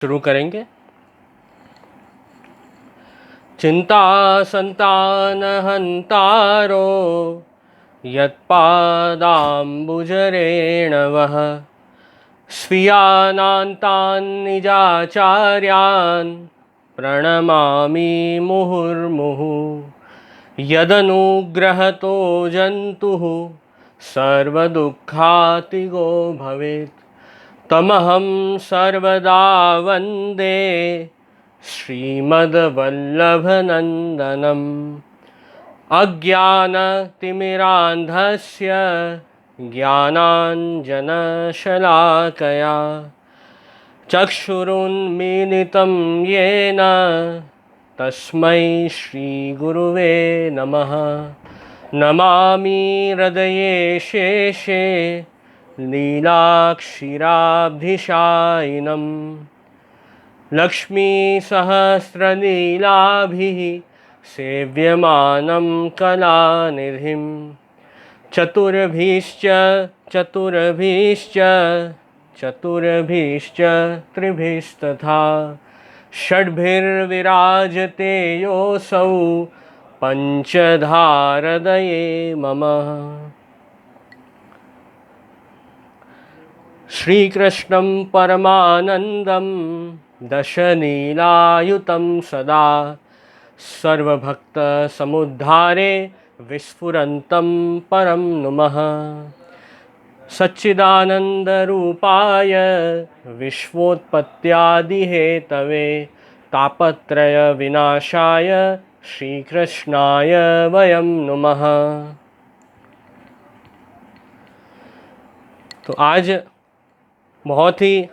शुरू करेंगे। चिंता संतान हंतारो यत्पादाम्बुजरेणवः स्वीयानान्तान् निजाचार्यान् प्रणमामि मुहुर्मुहुः। यदनुग्रहतो जन्तुः सर्वदुःखातिगो भवेत् तमहं सर्वदा वन्दे श्रीमद्वल्लभनन्दनम्। अज्ञानतिमिरान्धस्य ज्ञानाञ्जनशलाकया चक्षुरुन्मीलितं येन तस्मै श्रीगुरुवे नमः। नमामि हृदये शेषे लीलाक्षीराब्धिशायिनं लक्ष्मीसहस्रलीलाभिः सेव्यमानं कलानिधिं। चतुर्भिश्च त्रिभिस्तथा षड्भिर्विराजते योऽसौ पञ्चधारदये मम। श्रीकृष्णं परमानन्दं दशनीलायुतं सदा सर्वभक्तसमुद्धारे विस्फुरन्तं परं नुमः। सच्चिदानन्दरूपाय विश्वोत्पत्त्यादिहेतवे तापत्रयविनाशाय श्रीकृष्णाय वयं नुमः। तो आज बहुत ही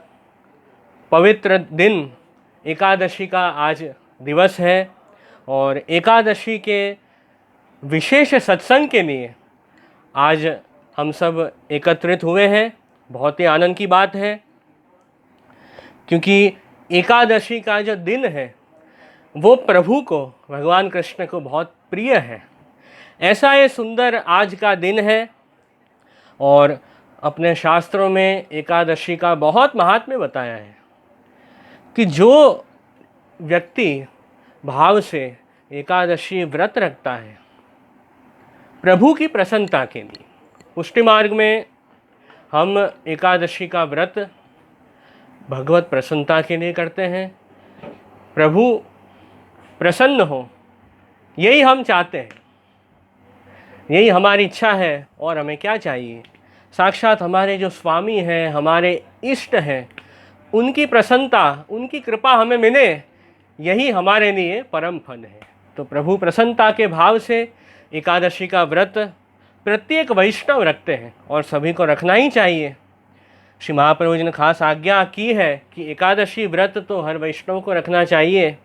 पवित्र दिन एकादशी का आज दिवस है और एकादशी के विशेष सत्संग के लिए आज हम सब एकत्रित हुए हैं। बहुत ही आनंद की बात है क्योंकि एकादशी का जो दिन है वो प्रभु को, भगवान कृष्ण को बहुत प्रिय है। ऐसा ये सुंदर आज का दिन है और अपने शास्त्रों में एकादशी का बहुत महात्म्य बताया है कि जो व्यक्ति भाव से एकादशी व्रत रखता है प्रभु की प्रसन्नता के लिए। पुष्टि मार्ग में हम एकादशी का व्रत भगवत प्रसन्नता के लिए करते हैं, प्रभु प्रसन्न हो यही हम चाहते हैं, यही हमारी इच्छा है। और हमें क्या चाहिए? साक्षात हमारे जो स्वामी हैं, हमारे इष्ट हैं, उनकी प्रसन्नता, उनकी कृपा हमें मिले, यही हमारे लिए परम फल है। तो प्रभु प्रसन्नता के भाव से एकादशी का व्रत प्रत्येक वैष्णव रखते हैं और सभी को रखना ही चाहिए। श्री महाप्रभु जी ने खास आज्ञा की है कि एकादशी व्रत तो हर वैष्णव को रखना चाहिए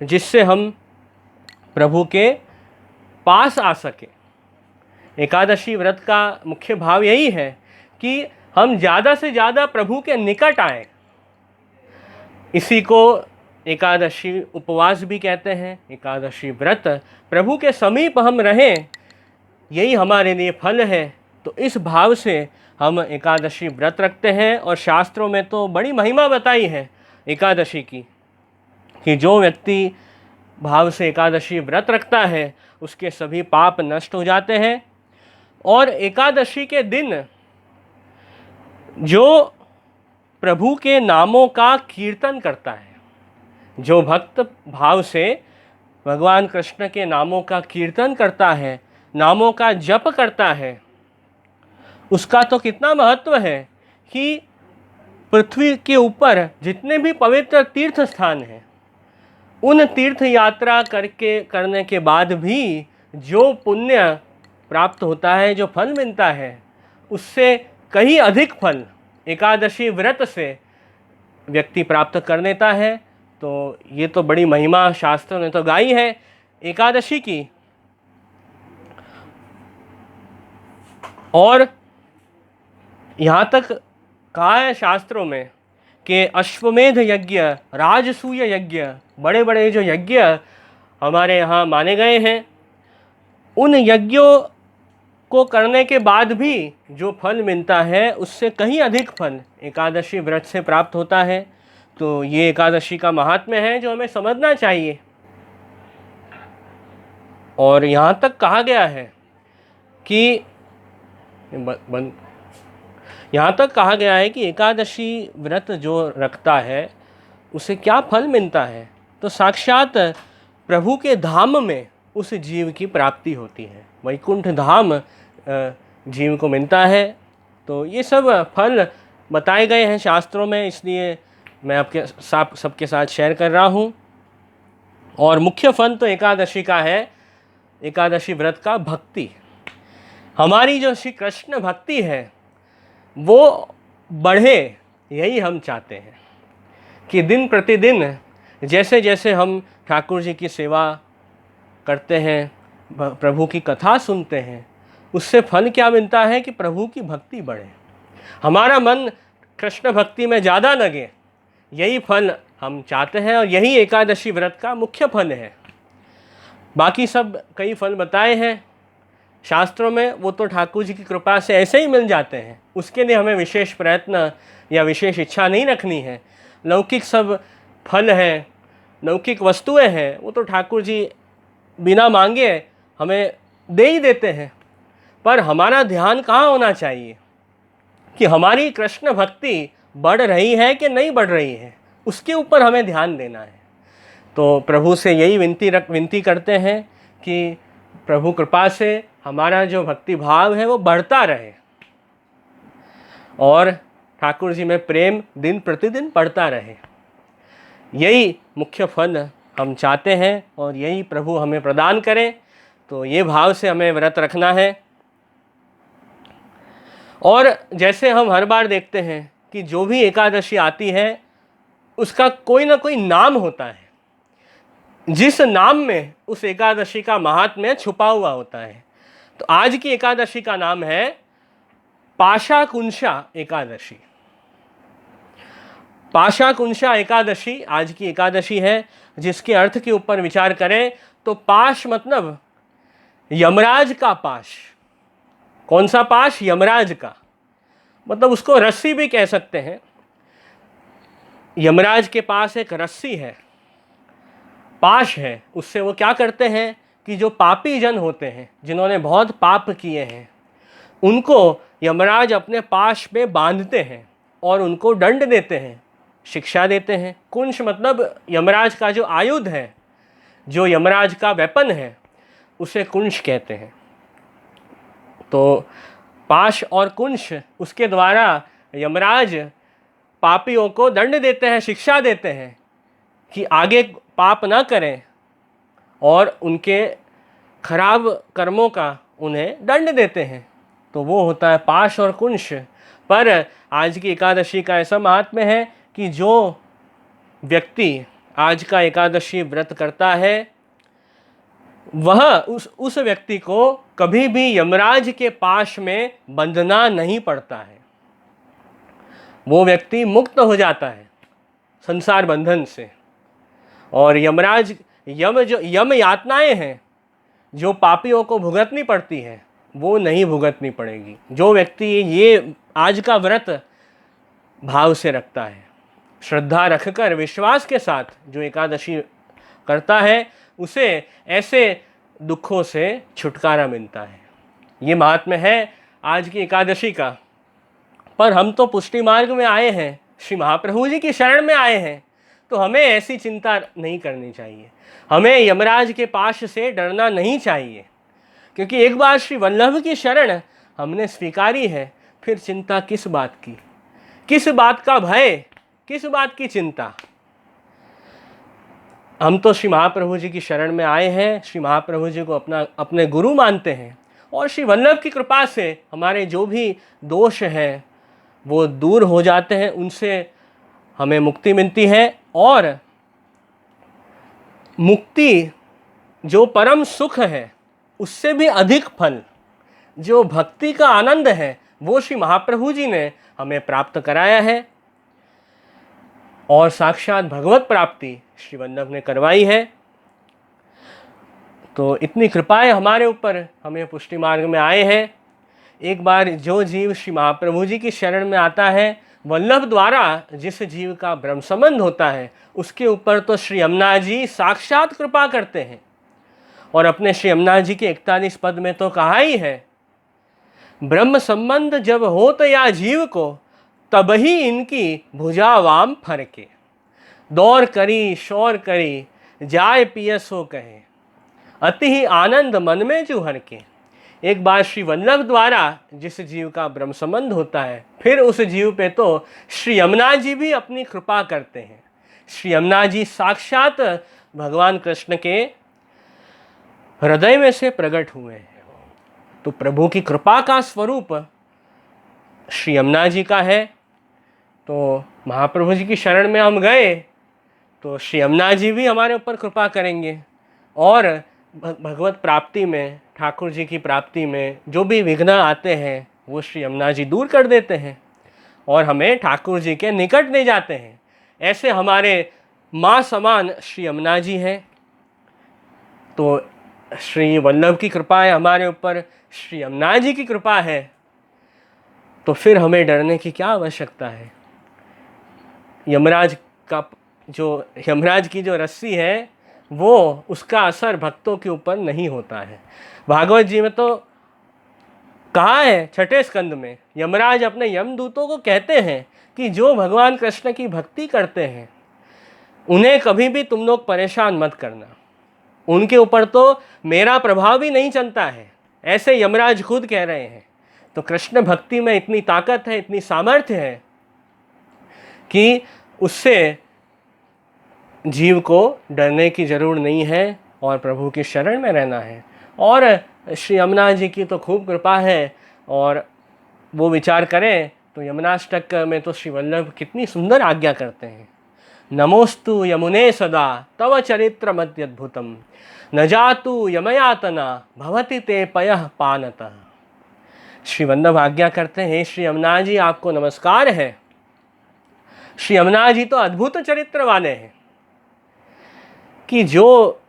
जिससे हम प्रभु के पास आ सके। एकादशी व्रत का मुख्य भाव यही है कि हम ज़्यादा से ज़्यादा प्रभु के निकट आएं। इसी को एकादशी उपवास भी कहते हैं। एकादशी व्रत प्रभु के समीप हम रहें, यही हमारे लिए फल है। तो इस भाव से हम एकादशी व्रत रखते हैं और शास्त्रों में तो बड़ी महिमा बताई है एकादशी की कि जो व्यक्ति भाव से एकादशी व्रत रखता है उसके सभी पाप नष्ट हो जाते हैं। और एकादशी के दिन जो प्रभु के नामों का कीर्तन करता है, जो भक्त भाव से भगवान कृष्ण के नामों का कीर्तन करता है, नामों का जप करता है, उसका तो कितना महत्व है कि पृथ्वी के ऊपर जितने भी पवित्र तीर्थ स्थान हैं उन तीर्थ यात्रा करने के बाद भी जो पुण्य प्राप्त होता है, जो फल मिलता है, उससे कहीं अधिक फल एकादशी व्रत से व्यक्ति प्राप्त कर लेता है। तो ये तो बड़ी महिमा शास्त्रों ने तो गाई है एकादशी की। और यहाँ तक कहा है शास्त्रों में कि अश्वमेध यज्ञ, राजसूय यज्ञ, बड़े बड़े जो यज्ञ हमारे यहाँ माने गए हैं, उन यज्ञों को करने के बाद भी जो फल मिलता है उससे कहीं अधिक फल एकादशी व्रत से प्राप्त होता है। तो ये एकादशी का महात्म्य है जो हमें समझना चाहिए। और यहाँ तक कहा गया है कि यहाँ तक कहा गया है कि एकादशी व्रत जो रखता है उसे क्या फल मिलता है, तो साक्षात प्रभु के धाम में उस जीव की प्राप्ति होती है, वैकुंठ धाम जीव को मिलता है। तो ये सब फल बताए गए हैं शास्त्रों में, इसलिए मैं आपके साथ सबके साथ शेयर कर रहा हूँ। और मुख्य फल तो एकादशी का है, एकादशी व्रत का भक्ति। हमारी जो श्री कृष्ण भक्ति है वो बढ़े, यही हम चाहते हैं कि दिन प्रतिदिन जैसे जैसे हम ठाकुर जी की सेवा करते हैं, प्रभु की कथा सुनते हैं, उससे फल क्या मिलता है कि प्रभु की भक्ति बढ़े, हमारा मन कृष्ण भक्ति में ज़्यादा लगे, यही फल हम चाहते हैं। और यही एकादशी व्रत का मुख्य फल है। बाकी सब कई फल बताए हैं शास्त्रों में, वो तो ठाकुर जी की कृपा से ऐसे ही मिल जाते हैं, उसके लिए हमें विशेष प्रयत्न या विशेष इच्छा नहीं रखनी है। लौकिक सब फल हैं, लौकिक वस्तुएं हैं, वो तो ठाकुर जी बिना मांगे हमें दे ही देते हैं। पर हमारा ध्यान कहाँ होना चाहिए कि हमारी कृष्ण भक्ति बढ़ रही है कि नहीं बढ़ रही है, उसके ऊपर हमें ध्यान देना है। तो प्रभु से यही विनती करते हैं कि प्रभु कृपा से हमारा जो भक्ति भाव है वो बढ़ता रहे और ठाकुर जी में प्रेम दिन प्रतिदिन बढ़ता रहे। यही मुख्य फल हम चाहते हैं और यही प्रभु हमें प्रदान करें। तो ये भाव से हमें व्रत रखना है। और जैसे हम हर बार देखते हैं कि जो भी एकादशी आती है उसका कोई ना कोई नाम होता है, जिस नाम में उस एकादशी का महात्म्य छुपा हुआ होता है। तो आज की एकादशी का नाम है पाशाकुंशा एकादशी। पाशाकुंशा एकादशी आज की एकादशी है, जिसके अर्थ के ऊपर विचार करें तो पाश मतलब यमराज का पाश। कौन सा पाश? यमराज का, मतलब उसको रस्सी भी कह सकते हैं। यमराज के पास एक रस्सी है, पाश है, उससे वो क्या करते हैं कि जो पापी जन होते हैं, जिन्होंने बहुत पाप किए हैं, उनको यमराज अपने पाश में बांधते हैं और उनको दंड देते हैं, शिक्षा देते हैं। कुंश मतलब यमराज का जो आयुध है, जो यमराज का वेपन है, उसे कुंश कहते हैं। तो पाश और कुंश, उसके द्वारा यमराज पापियों को दंड देते हैं, शिक्षा देते हैं कि आगे पाप ना करें और उनके खराब कर्मों का उन्हें दंड देते हैं। तो वो होता है पाश और कुंश। पर आज की एकादशी का ऐसा महात्म्य है कि जो व्यक्ति आज का एकादशी व्रत करता है वह उस व्यक्ति को कभी भी यमराज के पाश में बंधना नहीं पड़ता है। वो व्यक्ति मुक्त हो जाता है संसार बंधन से। और यमराज यम यातनाएं हैं जो पापियों को भुगतनी पड़ती है, वो नहीं भुगतनी पड़ेगी। जो व्यक्ति ये आज का व्रत भाव से रखता है, श्रद्धा रखकर विश्वास के साथ जो एकादशी करता है, उसे ऐसे दुखों से छुटकारा मिलता है। ये महात्म्य है आज की एकादशी का। पर हम तो पुष्टि मार्ग में आए हैं, श्री महाप्रभु जी की शरण में आए हैं, तो हमें ऐसी चिंता नहीं करनी चाहिए। हमें यमराज के पाश से डरना नहीं चाहिए, क्योंकि एक बार श्री वल्लभ की शरण हमने स्वीकारी है, फिर चिंता किस बात की, किस बात का भय, किस बात की चिंता। हम तो श्री महाप्रभु जी की शरण में आए हैं, श्री महाप्रभु जी को अपने गुरु मानते हैं और श्री वल्लभ की कृपा से हमारे जो भी दोष हैं वो दूर हो जाते हैं, उनसे हमें मुक्ति मिलती है। और मुक्ति जो परम सुख है, उससे भी अधिक फल, जो भक्ति का आनंद है, वो श्री महाप्रभु जी ने हमें प्राप्त कराया है। और साक्षात भगवत प्राप्ति श्री वल्लभ ने करवाई है। तो इतनी कृपाएं हमारे ऊपर, हमें पुष्टि मार्ग में आए हैं। एक बार जो जीव श्री महाप्रभु जी की शरण में आता है वल्लभ द्वारा जिस जीव का ब्रह्म संबंध होता है उसके ऊपर तो श्री यमुना जी साक्षात कृपा करते हैं। और अपने श्री यमुना जी के 41 पद में तो कहा ही है, ब्रह्म संबंध जब हो तो या जीव को, तब ही इनकी भुजा वाम फरके। दौड़ करी शौर करी, जाय पिय सो कहे, अति ही आनंद मन में जूहर के। एक बार श्री वल्लभ द्वारा जिस जीव का ब्रह्म संबंध होता है, फिर उस जीव पे तो श्री यमुना जी भी अपनी कृपा करते हैं। श्री यमुना जी साक्षात भगवान कृष्ण के हृदय में से प्रकट हुए हैं। तो प्रभु की कृपा का स्वरूप श्री यमुना जी का है। तो महाप्रभु जी की शरण में हम गए तो श्री यमुना जी भी हमारे ऊपर कृपा करेंगे, और भगवत प्राप्ति में, ठाकुर जी की प्राप्ति में जो भी विघ्न आते हैं वो श्री यमुना जी दूर कर देते हैं और हमें ठाकुर जी के निकट ले जाते हैं। ऐसे हमारे माँ समान श्री यमुना जी हैं। तो श्री वल्लभ की कृपा है हमारे ऊपर, श्री यमुना जी की कृपा है, तो फिर हमें डरने की क्या आवश्यकता है। यमराज की जो रस्सी है वो, उसका असर भक्तों के ऊपर नहीं होता है। भागवत जी में तो कहा है 6ठे स्कंद में, यमराज अपने यमदूतों को कहते हैं कि जो भगवान कृष्ण की भक्ति करते हैं उन्हें कभी भी तुम लोग परेशान मत करना, उनके ऊपर तो मेरा प्रभाव भी नहीं चलता है, ऐसे यमराज खुद कह रहे हैं। तो कृष्ण भक्ति में इतनी ताकत है, इतनी सामर्थ्य है कि उससे जीव को डरने की जरूर नहीं है और प्रभु की शरण में रहना है। और श्री यमुना जी की तो खूब कृपा है, और वो विचार करें तो यमुनाष्टक में तो श्री वल्लभ कितनी सुंदर आज्ञा करते हैं। नमोस्तु यमुने सदा तव चरित्र मत्यद्भुतम, न जातु यमयातना भवति ते पयः पानतः। श्री वल्लभ आज्ञा करते हैं, श्री यमुना जी आपको नमस्कार है। श्री यमुना जी तो अद्भुत चरित्र वाले हैं कि जो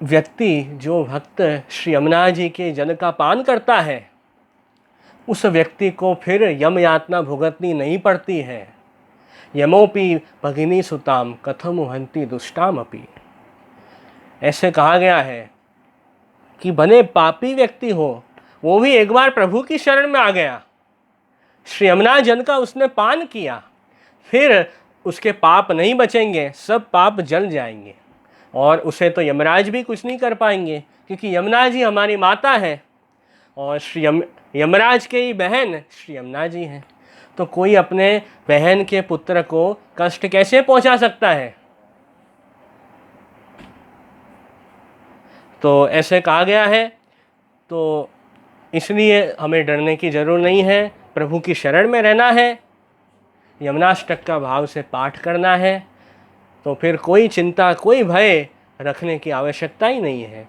व्यक्ति, जो भक्त श्री यमुना जी के जल का पान करता है उस व्यक्ति को फिर यम यातना भुगतनी नहीं पड़ती है। यमोपि भगिनी सुताम कथम हंति दुष्टाम अपि। ऐसे कहा गया है कि बने पापी व्यक्ति हो, वो भी एक बार प्रभु की शरण में आ गया, श्री यमुना जल का उसने पान किया, फिर उसके पाप नहीं बचेंगे, सब पाप जल जाएंगे और उसे तो यमराज भी कुछ नहीं कर पाएंगे, क्योंकि यमुना जी हमारी माता है और श्री यमराज के ही बहन श्री यमुना जी हैं। तो कोई अपने बहन के पुत्र को कष्ट कैसे पहुंचा सकता है। तो ऐसे कहा गया है, तो इसलिए हमें डरने की जरूरत नहीं है, प्रभु की शरण में रहना है, यमुनाष्टक का भाव से पाठ करना है, तो फिर कोई चिंता, कोई भय रखने की आवश्यकता ही नहीं है।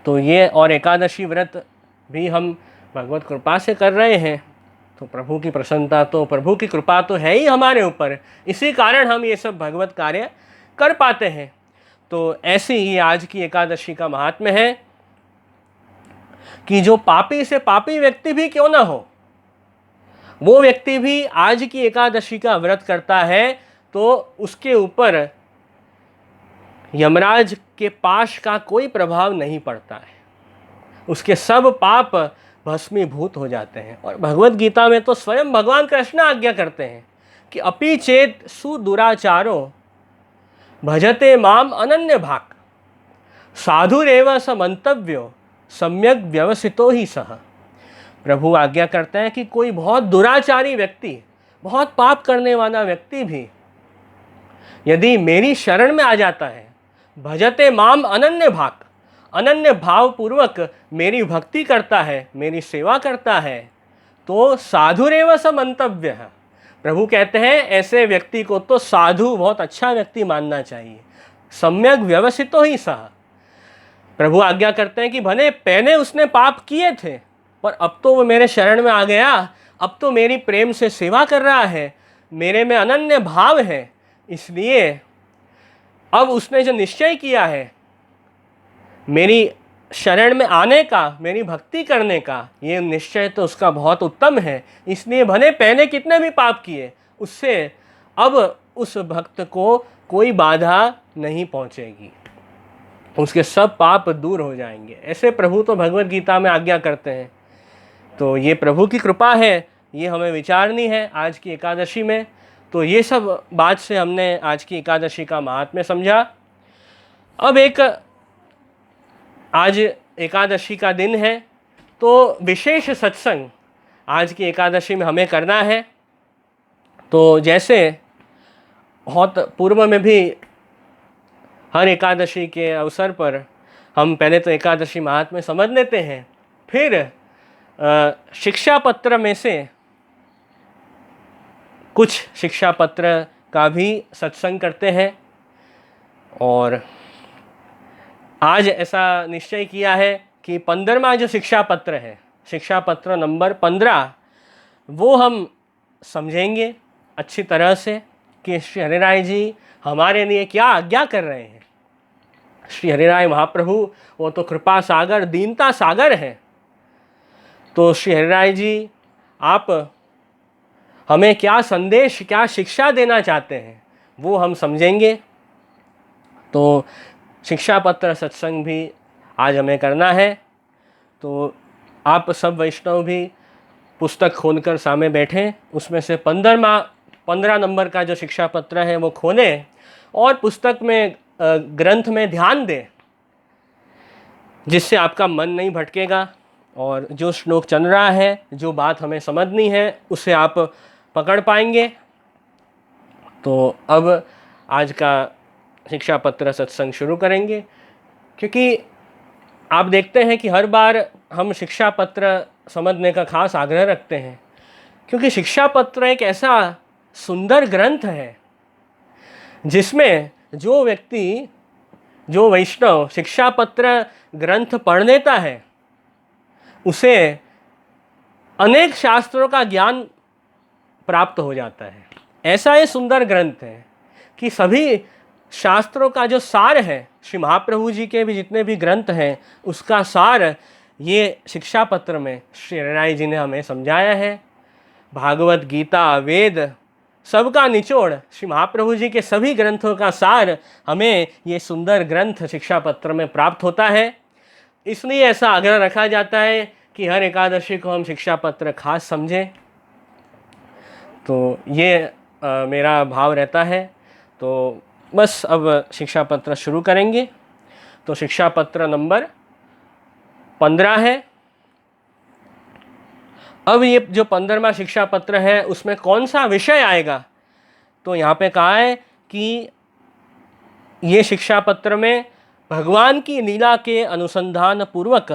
तो ये और एकादशी व्रत भी हम भगवत कृपा से कर रहे हैं, तो प्रभु की प्रसन्नता, तो प्रभु की कृपा तो है ही हमारे ऊपर, इसी कारण हम ये सब भगवत कार्य कर पाते हैं। तो ऐसी ही आज की एकादशी का महात्म्य है कि जो पापी से पापी व्यक्ति भी क्यों ना हो, वो व्यक्ति भी आज की एकादशी का व्रत करता है तो उसके ऊपर यमराज के पाश का कोई प्रभाव नहीं पड़ता है, उसके सब पाप भस्मीभूत हो जाते हैं। और भगवत गीता में तो स्वयं भगवान कृष्ण आज्ञा करते हैं कि अपि चेत सुदुराचारो भजते माम अनन्य भाग, साधुरेव स मंतव्यो सम्यक व्यवसितो ही सह। प्रभु आज्ञा करते हैं कि कोई बहुत दुराचारी व्यक्ति, बहुत पाप करने वाला व्यक्ति भी यदि मेरी शरण में आ जाता है, भजते माम अनन्य भाग, अनन्य भाव पूर्वक मेरी भक्ति करता है, मेरी सेवा करता है, तो साधुरेव स मंतव्य है। प्रभु कहते हैं ऐसे व्यक्ति को तो साधु, बहुत अच्छा व्यक्ति मानना चाहिए। सम्यक व्यवसितो ही सह। प्रभु आज्ञा करते हैं कि भले पहले उसने पाप किए थे पर अब तो वो मेरे शरण में आ गया, अब तो मेरी प्रेम से सेवा कर रहा है, मेरे में अनन्य भाव है, इसलिए अब उसने जो निश्चय किया है मेरी शरण में आने का, मेरी भक्ति करने का ये निश्चय तो उसका बहुत उत्तम है। इसलिए भले पहले कितने भी पाप किए, उससे अब उस भक्त को कोई बाधा नहीं पहुंचेगी, उसके सब पाप दूर हो जाएंगे। ऐसे प्रभु तो भगवत गीता में आज्ञा करते हैं। तो ये प्रभु की कृपा है, ये हमें विचारनी है आज की एकादशी में। तो ये सब बात से हमने आज की एकादशी का महात्म्य समझा। अब एक आज एकादशी का दिन है, तो विशेष सत्संग आज की एकादशी में हमें करना है। तो जैसे बहुत पूर्व में भी हर एकादशी के अवसर पर हम पहले तो एकादशी महात्म्य समझ लेते हैं, फिर शिक्षा पत्र में से कुछ शिक्षा पत्र का भी सत्संग करते हैं। और आज ऐसा निश्चय किया है कि 15वां जो शिक्षा पत्र है, शिक्षा पत्र नंबर 15, वो हम समझेंगे अच्छी तरह से कि श्री हरिराय जी हमारे लिए क्या आज्ञा कर रहे हैं। श्री हरिराय महाप्रभु वो तो कृपा सागर, दीनता सागर हैं। तो श्री हरिराय जी आप हमें क्या संदेश, क्या शिक्षा देना चाहते हैं, वो हम समझेंगे। तो शिक्षा पत्र सत्संग भी आज हमें करना है। तो आप सब वैष्णव भी पुस्तक खोलकर सामने बैठें, उसमें से 15 नंबर का जो शिक्षा पत्र है वो खोलें और पुस्तक में ग्रंथ में ध्यान दें, जिससे आपका मन नहीं भटकेगा और जो श्लोक चल रहा है, जो बात हमें समझनी है, उसे आप पकड़ पाएंगे। तो अब आज का शिक्षा पत्र सत्संग शुरू करेंगे। क्योंकि आप देखते हैं कि हर बार हम शिक्षा पत्र समझने का खास आग्रह रखते हैं, क्योंकि शिक्षा पत्र एक ऐसा सुंदर ग्रंथ है जिसमें जो व्यक्ति, जो वैष्णव शिक्षा पत्र ग्रंथ पढ़ लेता है, उसे अनेक शास्त्रों का ज्ञान प्राप्त हो जाता है। ऐसा ये सुंदर ग्रंथ है कि सभी शास्त्रों का जो सार है, श्री महाप्रभु जी के भी जितने भी ग्रंथ हैं, उसका सार ये शिक्षा पत्र में श्री हरिराय जी ने हमें समझाया है। भागवत गीता, वेद, सबका निचोड़, श्री महाप्रभु जी के सभी ग्रंथों का सार हमें ये सुंदर ग्रंथ शिक्षा पत्र में प्राप्त होता है। इसलिए ऐसा आग्रह रखा जाता है कि हर एकादशी को हम शिक्षा पत्र खास समझें। तो ये मेरा भाव रहता है। तो बस अब शिक्षा पत्र शुरू करेंगे। तो शिक्षा पत्र नंबर 15 है। अब ये जो 15वां शिक्षा पत्र है, उसमें कौन सा विषय आएगा? तो यहाँ पे कहा है कि ये शिक्षा पत्र में भगवान की लीला के अनुसंधान पूर्वक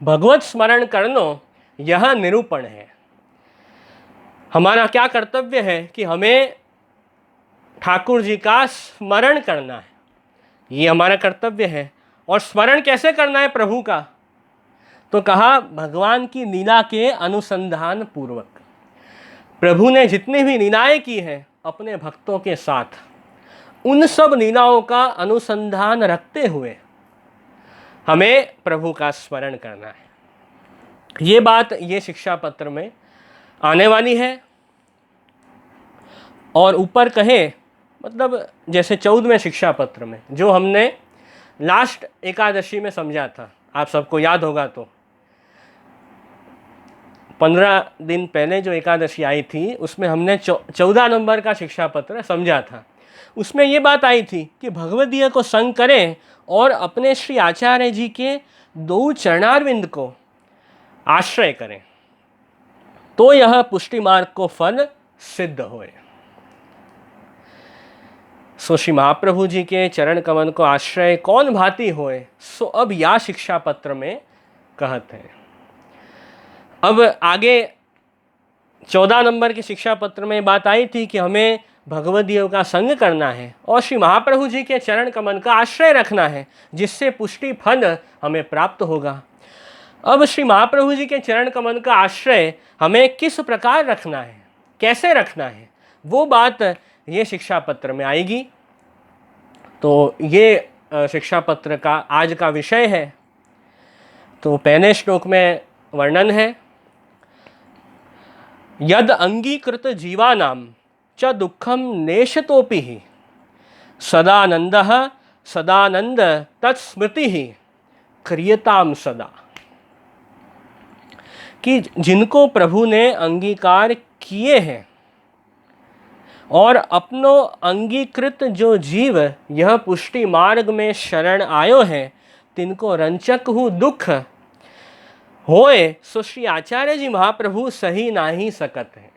भगवत स्मरण करनो यह निरूपण है। हमारा क्या कर्तव्य है कि हमें ठाकुर जी का स्मरण करना है, ये हमारा कर्तव्य है। और स्मरण कैसे करना है प्रभु का? तो कहा भगवान की लीला के अनुसंधान पूर्वक। प्रभु ने जितनी भी लीलाएं की हैं अपने भक्तों के साथ, उन सब लीलाओं का अनुसंधान रखते हुए हमें प्रभु का स्मरण करना है। ये बात ये शिक्षा पत्र में आने वाली है। और ऊपर कहे, मतलब जैसे 14वें शिक्षा पत्र में जो हमने लास्ट एकादशी में समझा था, आप सबको याद होगा, तो 15 दिन पहले जो एकादशी आई थी उसमें हमने 14 नंबर का शिक्षा पत्र समझा था। उसमें ये बात आई थी कि भगवदीय को संग करें और अपने श्री आचार्य जी के 2 चरणारविंद को आश्रय करें, तो यह पुष्टि मार्ग को फल सिद्ध होए। सो श्री महाप्रभु जी के चरण कमल को आश्रय कौन भाती होए, सो अब या शिक्षा पत्र में कहते हैं। अब आगे 14 नंबर की शिक्षा पत्र में बात आई थी कि हमें भगवदीय का संग करना है और श्री महाप्रभु जी के चरण कमल का आश्रय रखना है, जिससे पुष्टि फल हमें प्राप्त होगा। अब श्री महाप्रभु जी के चरण कमल का आश्रय हमें किस प्रकार रखना है, कैसे रखना है, वो बात ये शिक्षा पत्र में आएगी। तो ये शिक्षा पत्र का आज का विषय है। तो पहले श्लोक में वर्णन है, यद अंगीकृत जीवानाम च दुखम नेशतोपि ही सदानंदः सदानंद तत्स्मृति ही क्रियताम सदा। कि जिनको प्रभु ने अंगीकार किए हैं और अपनो अंगीकृत जो जीव यह पुष्टि मार्ग में शरण आयो है, तिनको रंचक हूँ दुख होए, सो श्री आचार्य जी महाप्रभु सही नाही सकत है,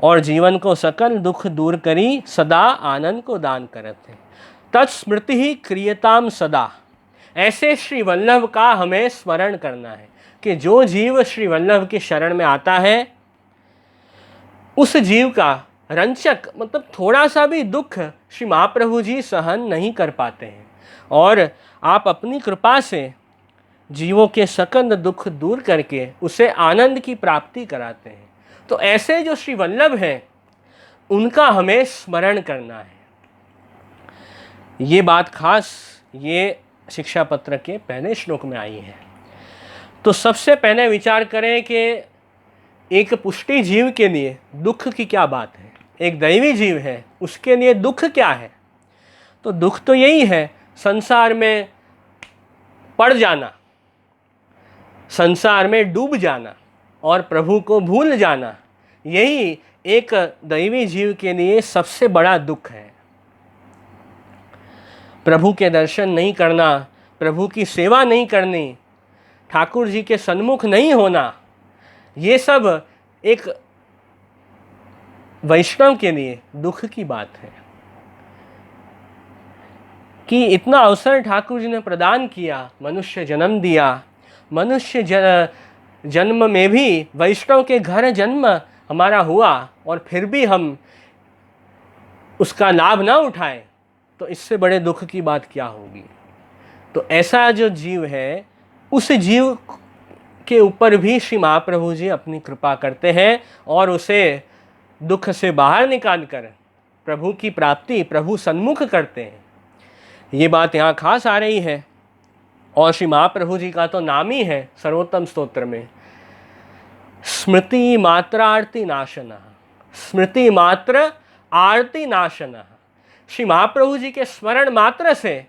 और जीवन को सकल दुख दूर करी सदा आनंद को दान करत है। तत्स्मृति ही क्रियताम सदा। ऐसे श्री वल्लभ का हमें स्मरण करना है कि जो जीव श्री वल्लभ की शरण में आता है, उस जीव का रंचक मतलब थोड़ा सा भी दुख श्री महाप्रभु जी सहन नहीं कर पाते हैं, और आप अपनी कृपा से जीवों के सकल दुख दूर करके उसे आनंद की प्राप्ति कराते हैं। तो ऐसे जो श्री वल्लभ हैं उनका हमें स्मरण करना है। ये बात खास ये शिक्षा पत्र के पहले श्लोक में आई है। तो सबसे पहले विचार करें कि एक पुष्टि जीव के लिए दुख की क्या बात है। एक दैवी जीव है, उसके लिए दुख क्या है? तो दुख तो यही है, संसार में पड़ जाना, संसार में डूब जाना और प्रभु को भूल जाना। यही एक दैवी जीव के लिए सबसे बड़ा दुख है। प्रभु के दर्शन नहीं करना, प्रभु की सेवा नहीं करनी, ठाकुर जी के सन्मुख नहीं होना, ये सब एक वैष्णव के लिए दुख की बात है। कि इतना अवसर ठाकुर जी ने प्रदान किया, मनुष्य जन्म दिया, मनुष्य जन्म में भी वैष्णव के घर जन्म हमारा हुआ, और फिर भी हम उसका लाभ ना उठाएं, तो इससे बड़े दुख की बात क्या होगी। तो ऐसा जो जीव है, उस जीव के ऊपर भी श्री महाप्रभु जी अपनी कृपा करते हैं और उसे दुख से बाहर निकाल कर प्रभु की प्राप्ति, प्रभु सन्मुख करते हैं। ये बात यहाँ खास आ रही है। और श्री महाप्रभु जी का तो नाम ही है सर्वोत्तम स्तोत्र में, स्मृति मात्र आरती नाशनः, स्मृति मात्र आरती नाशनः। श्री महाप्रभु जी के स्मरण मात्र से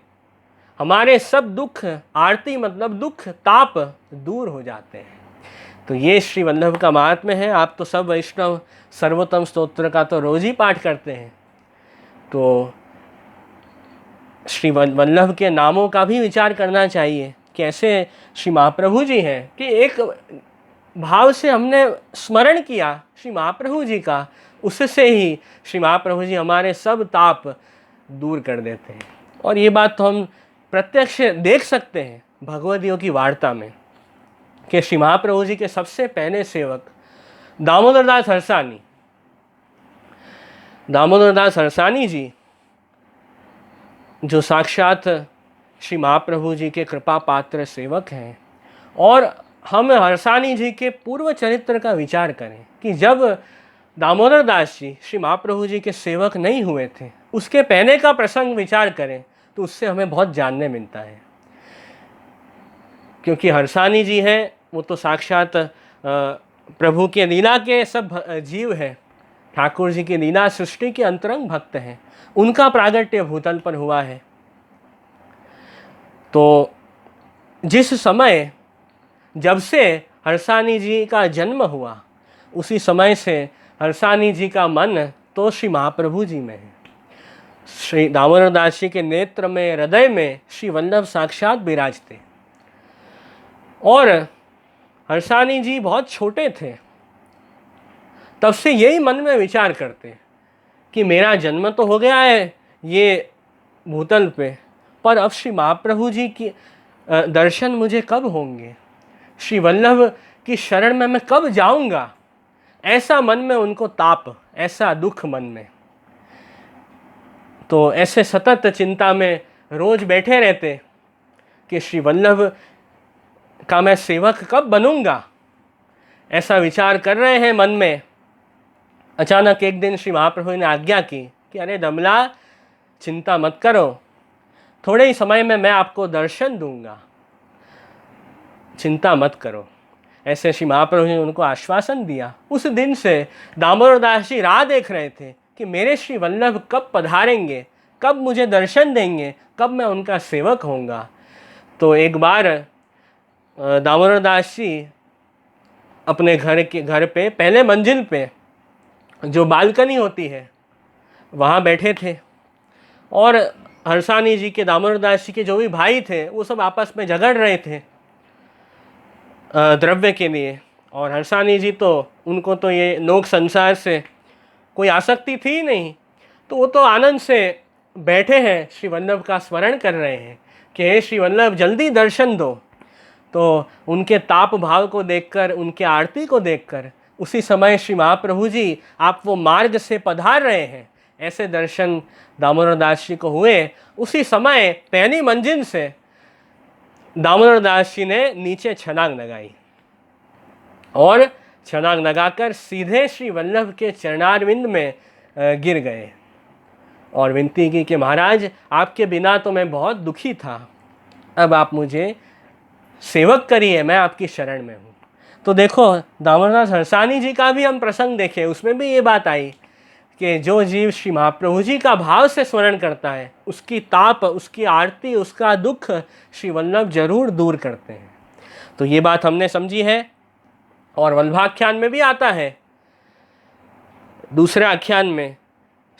हमारे सब दुख, आरती मतलब दुख, ताप दूर हो जाते हैं। तो ये श्री वल्लभ का महात्म्य है। आप तो सब वैष्णव सर्वोत्तम स्तोत्र का तो रोज ही पाठ करते हैं, तो श्री वल्लभ के नामों का भी विचार करना चाहिए। कैसे श्री महाप्रभु जी हैं कि एक भाव से हमने स्मरण किया श्री महाप्रभु जी का, उससे ही श्री महाप्रभु जी हमारे सब ताप दूर कर देते हैं। और ये बात तो हम प्रत्यक्ष देख सकते हैं भगवदियों की वार्ता में कि श्री महाप्रभु जी के सबसे पहले सेवक दामोदर दास हरसानी, दामोदर दास हरसानी जी जो साक्षात श्री महाप्रभु जी के कृपा पात्र सेवक हैं। और हम हरसानी जी के पूर्व चरित्र का विचार करें कि जब दामोदर दास जी श्री महाप्रभु जी के सेवक नहीं हुए थे, उसके पहले का प्रसंग विचार करें तो उससे हमें बहुत जानने मिलता है। क्योंकि हरसानी जी हैं वो तो साक्षात प्रभु के लीला के सब जीव हैं, ठाकुर जी की लीला सृष्टि के अंतरंग भक्त हैं, उनका प्रागट्य भूतल पर हुआ है। तो जिस समय जब से हरसानी जी का जन्म हुआ, उसी समय से हरसानी जी का मन तो श्री महाप्रभु जी में है। श्री दामोदर दास जी के नेत्र में, हृदय में श्री वल्लभ साक्षात विराजते। और हरसानी जी बहुत छोटे थे, तब से यही मन में विचार करते कि मेरा जन्म तो हो गया है ये भूतल पे, पर अब श्री महाप्रभु जी की दर्शन मुझे कब होंगे, श्री वल्लभ की शरण में मैं कब जाऊंगा। ऐसा मन में उनको ताप, ऐसा दुख मन में। तो ऐसे सतत चिंता में रोज बैठे रहते कि श्री वल्लभ का मैं सेवक कब बनूंगा, ऐसा विचार कर रहे हैं मन में। अचानक एक दिन श्री महाप्रभु ने आज्ञा की कि अरे दमला, चिंता मत करो, थोड़े ही समय में मैं आपको दर्शन दूंगा। चिंता मत करो। ऐसे श्री महाप्रभु ने उनको आश्वासन दिया। उस दिन से दामोदर दास जी राह देख रहे थे कि मेरे श्री वल्लभ कब पधारेंगे, कब मुझे दर्शन देंगे, कब मैं उनका सेवक होऊंगा। तो एक बार दामोदर दास जी अपने घर पे पहले मंजिल पे जो बालकनी होती है वहाँ बैठे थे, और हरसानी जी के, दामोदर दास जी के जो भी भाई थे वो सब आपस में झगड़ रहे थे द्रव्य के लिए। और हरसानी जी तो, उनको तो ये लोक संसार से कोई आसक्ति थी नहीं, तो वो तो आनंद से बैठे हैं, श्री वल्लभ का स्मरण कर रहे हैं कि हे श्री वल्लभ जल्दी दर्शन दो। तो उनके ताप भाव को देखकर, उनके आरती को देखकर उसी समय श्री महाप्रभु जी आप वो मार्ग से पधार रहे हैं, ऐसे दर्शन दामोदर दास जी को हुए। उसी समय पहली मंजिल से दामोदर दास जी ने नीचे छलांग लगाई और छलांग लगाकर सीधे श्री वल्लभ के चरणारविंद में गिर गए और विनती की कि महाराज आपके बिना तो मैं बहुत दुखी था, अब आप मुझे सेवक करिए, मैं आपकी शरण में हूँ। तो देखो दामोदर दास हरसानी जी का भी हम प्रसंग देखें, उसमें भी ये बात आई कि जो जीव श्री महाप्रभु जी का भाव से स्मरण करता है, उसकी ताप, उसकी आरती, उसका दुख श्री वल्लभ जरूर दूर करते हैं। तो ये बात हमने समझी है। और वल्लभाख्यान में भी आता है, दूसरे आख्यान में,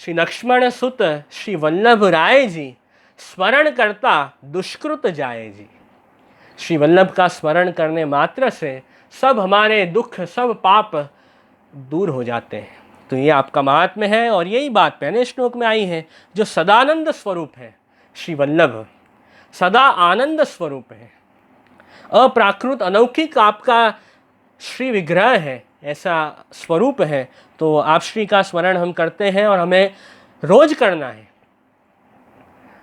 श्री लक्ष्मण सुत श्री वल्लभ राय जी स्मरण करता दुष्कृत जाए जी। श्री वल्लभ का स्मरण करने मात्र से सब हमारे दुख, सब पाप दूर हो जाते हैं। तो ये आपका महात्म्य है, और यही बात पहले श्लोक में आई है, जो सदानंद स्वरूप है श्री वल्लभ, सदा आनंद स्वरूप है, अप्राकृत अलौकिक आपका श्री विग्रह है, ऐसा स्वरूप है। तो आप श्री का स्मरण हम करते हैं और हमें रोज करना है।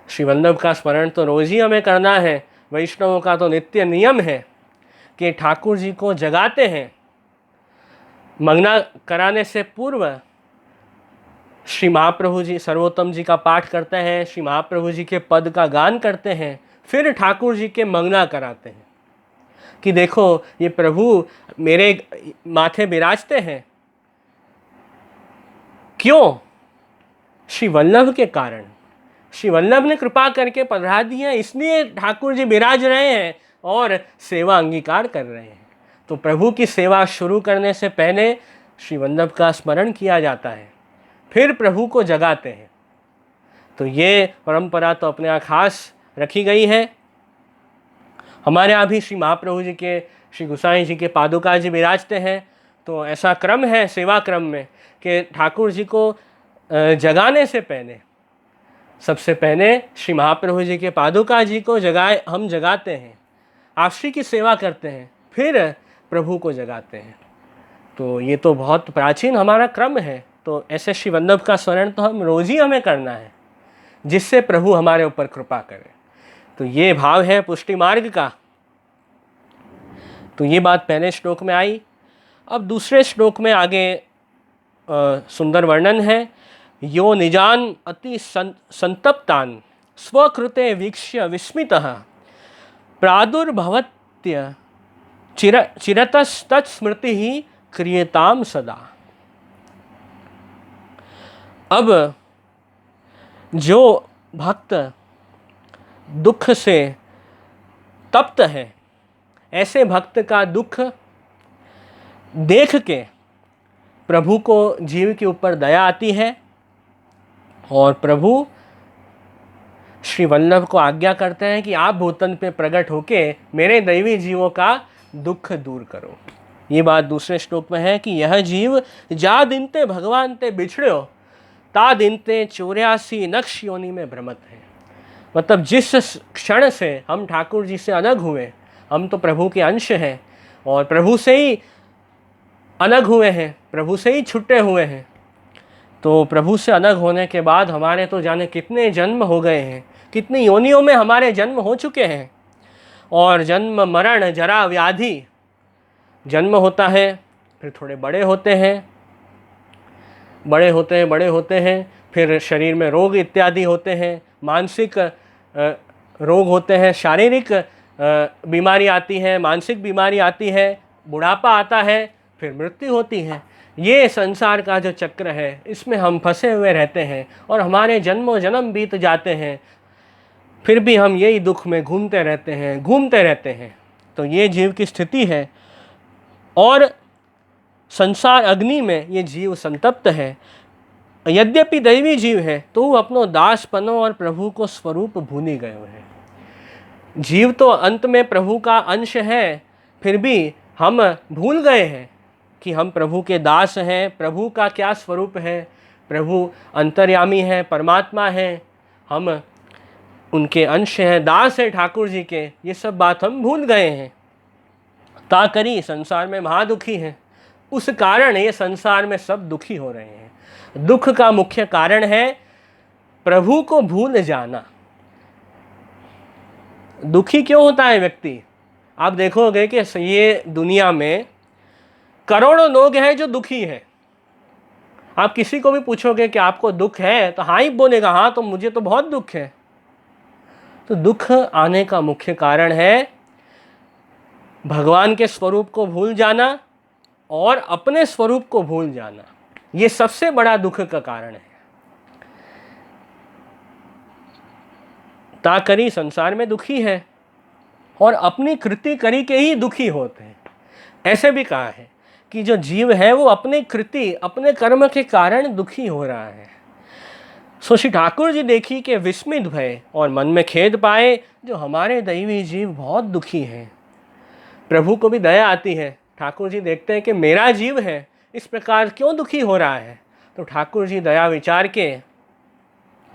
श्री वल्लभ का स्मरण तो रोज ही हमें करना है। वैष्णवों का तो नित्य नियम है कि ठाकुर जी को जगाते हैं, मंगना कराने से पूर्व श्री महाप्रभु जी, सर्वोत्तम जी का पाठ करते हैं, श्री महाप्रभु जी के पद का गान करते हैं, फिर ठाकुर जी के मंगना कराते हैं कि देखो ये प्रभु मेरे माथे विराजते हैं। क्यों? श्री वल्लभ के कारण, श्री वल्लभ ने कृपा करके पधरा दिया, इसलिए ठाकुर जी विराज रहे हैं और सेवा अंगीकार कर रहे हैं। तो प्रभु की सेवा शुरू करने से पहले श्री वल्लभ का स्मरण किया जाता है, फिर प्रभु को जगाते हैं। तो ये परंपरा तो अपने यहाँ खास रखी गई है। हमारे यहाँ भी श्री महाप्रभु जी के, श्री गोसाई जी के पादुका जी विराजते हैं। तो ऐसा क्रम है सेवा क्रम में कि ठाकुर जी को जगाने से पहले सबसे पहले श्री महाप्रभु जी के पादुका जी को हम जगाते हैं, आश्री की सेवा करते हैं, फिर प्रभु को जगाते हैं। तो ये तो बहुत प्राचीन हमारा क्रम है। तो ऐसे श्री वल्लभ का स्मरण तो हम रोज ही हमें करना है, जिससे प्रभु हमारे ऊपर कृपा करे। तो ये भाव है पुष्टि मार्ग का। तो ये बात पहले श्लोक में आई। अब दूसरे श्लोक में आगे सुंदर वर्णन है। यो निजान अति संतप्तान स्वकृते वीक्ष्य विस्मितः प्रादुर्भवत्य चिरतस्तत्स्मृति ही क्रियताम सदा। अब जो भक्त दुख से तप्त है, ऐसे भक्त का दुख देख के प्रभु को जीव के ऊपर दया आती है और प्रभु श्री वल्लभ को आज्ञा करते हैं कि आप भूतन पे प्रकट होके मेरे दैवी जीवों का दुख दूर करो। ये बात दूसरे श्लोक में है कि यह जीव जा दिन ते भगवान ते बिछड़ो ता दिन ते 84 नक्ष योनि में भ्रमत है। मतलब जिस क्षण से हम ठाकुर जी से अलग हुए, हम तो प्रभु के अंश हैं और प्रभु से ही अलग हुए हैं, प्रभु से ही छुट्टे हुए हैं। तो प्रभु से अलग होने के बाद हमारे तो जाने कितने जन्म हो गए हैं, कितनी योनियों में हमारे जन्म हो चुके हैं। और जन्म मरण जरा व्याधि, जन्म होता है, फिर थोड़े बड़े होते हैं, बड़े होते हैं, फिर शरीर में रोग इत्यादि होते हैं, मानसिक रोग होते हैं, शारीरिक बीमारी आती है, मानसिक बीमारी आती है, बुढ़ापा आता है, फिर मृत्यु होती है। ये संसार का जो चक्र है, इसमें हम फंसे हुए रहते हैं और हमारे जन्मों जन्म बीत जाते हैं, फिर भी हम यही दुख में घूमते रहते हैं। तो ये जीव की स्थिति है और संसार अग्नि में ये जीव संतप्त है। यद्यपि दैवी जीव है तो वो अपनो दासपनो और प्रभु को स्वरूप भूली गए हैं। जीव तो अंत में प्रभु का अंश है, फिर भी हम भूल गए हैं कि हम प्रभु के दास हैं। प्रभु का क्या स्वरूप है? प्रभु अंतर्यामी है, परमात्मा है, हम उनके अंश हैं, दास हैं ठाकुर जी के। ये सब बात हम भूल गए हैं। ताकरी संसार में महादुखी है, उस कारण ये संसार में सब दुखी हो रहे हैं। दुख का मुख्य कारण है प्रभु को भूल जाना। दुखी क्यों होता है व्यक्ति? आप देखोगे कि ये दुनिया में करोड़ों लोग हैं जो दुखी हैं। आप किसी को भी पूछोगे कि आपको दुख है तो हाँ ही बोलेगा, हाँ तो मुझे तो बहुत दुख है। तो दुख आने का मुख्य कारण है भगवान के स्वरूप को भूल जाना और अपने स्वरूप को भूल जाना। ये सबसे बड़ा दुख का कारण है। ताकरी संसार में दुखी है और अपनी कृति करी के ही दुखी होते हैं। ऐसे भी कहा है कि जो जीव है वो अपने कृति, अपने कर्म के कारण दुखी हो रहा है। सो श्री ठाकुर जी देखी कि विस्मित भय और मन में खेद पाए, जो हमारे दैवी जीव बहुत दुखी हैं। प्रभु को भी दया आती है। ठाकुर जी देखते हैं कि मेरा जीव है इस प्रकार क्यों दुखी हो रहा है। तो ठाकुर जी दया विचार के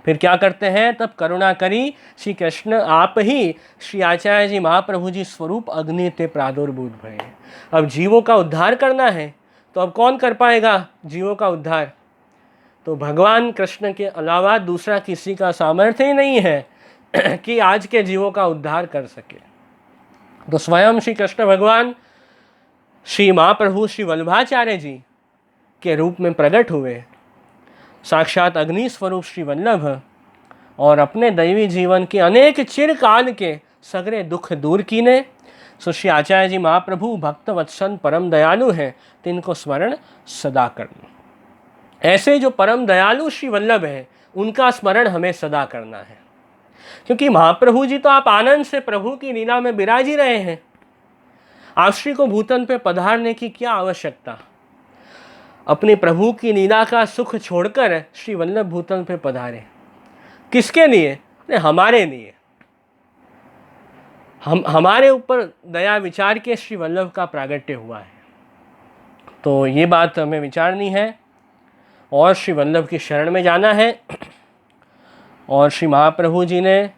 फिर क्या करते हैं? तब करुणा करी श्री कृष्ण आप ही श्री आचार्य जी महाप्रभु जी स्वरूप अग्नि ते प्रादुर्भूत भय। अब जीवों का उद्धार करना है तो अब कौन कर पाएगा जीवों का उद्धार? तो भगवान कृष्ण के अलावा दूसरा किसी का सामर्थ्य ही नहीं है कि आज के जीवों का उद्धार कर सके। तो स्वयं श्री कृष्ण भगवान श्री महाप्रभु श्री वल्लभाचार्य जी के रूप में प्रकट हुए, साक्षात अग्नि स्वरूप श्री वल्लभ, और अपने दैवी जीवन के अनेक चिरकाल के सगरे दुख दूर कीने। सो श्री आचार्य जी महाप्रभु भक्त वत्सल परम दयालु हैं, तिनको स्मरण सदा करना। ऐसे जो परम दयालु श्री वल्लभ हैं उनका स्मरण हमें सदा करना है, क्योंकि महाप्रभु जी तो आप आनंद से प्रभु की लीला में विराज ही रहे हैं। आप श्री को भूतन पे पधारने की क्या आवश्यकता? अपने प्रभु की लीला का सुख छोड़कर श्री वल्लभ भूतन पे पधारे। किसके लिए? हमारे लिए। हमारे ऊपर दया विचार के श्री वल्लभ का प्रागट्य हुआ है। तो ये बात हमें विचारनी है और श्री वल्लभ की शरण में जाना है। और श्री महाप्रभु जी ने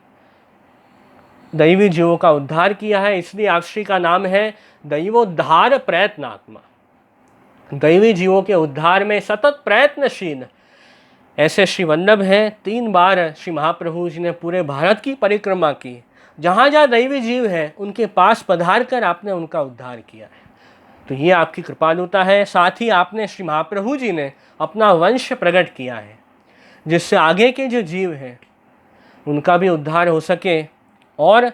दैवी जीवों का उद्धार किया है, इसलिए आप श्री का नाम है दैवोद्धार प्रयत्नात्मा। दैवी जीवों के उद्धार में सतत प्रयत्नशील ऐसे श्री वल्लभ हैं। 3 बार श्री महाप्रभु जी ने पूरे भारत की परिक्रमा की। जहाँ जहाँ दैवी जीव हैं उनके पास पधार कर आपने उनका उद्धार किया है। तो ये आपकी कृपालुता है। साथ ही आपने श्री महाप्रभु जी ने अपना वंश प्रकट किया है, जिससे आगे के जो जीव हैं उनका भी उद्धार हो सके। और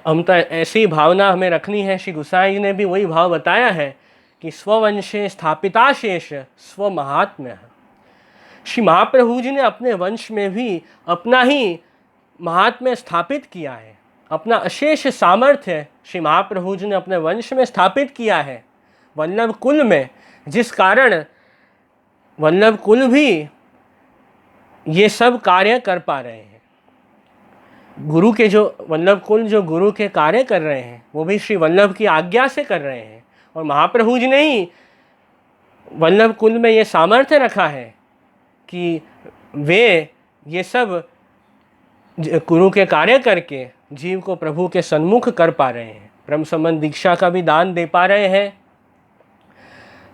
हम तो ऐसी भावना हमें रखनी है। श्री गोसाई जी ने भी वही भाव बताया है कि स्ववंशे स्थापिता शेष स्व महात्म्य। श्री महाप्रभु जी ने अपने वंश में भी अपना ही महात्म्य स्थापित किया है। अपना अशेष सामर्थ्य श्री महाप्रभु जी ने अपने वंश में स्थापित किया है, वल्लभ कुल में, जिस कारण वल्लभ कुल भी ये सब कार्य कर पा रहे हैं। गुरु के जो वल्लभ कुल जो गुरु के कार्य कर रहे हैं वो भी श्री वल्लभ की आज्ञा से कर रहे हैं। और महाप्रभु जी ने ही वल्लभ कुल में ये सामर्थ्य रखा है कि वे ये सब गुरु के कार्य करके जीव को प्रभु के सन्मुख कर पा रहे हैं। ब्रह्म संबंध दीक्षा का भी दान दे पा रहे हैं,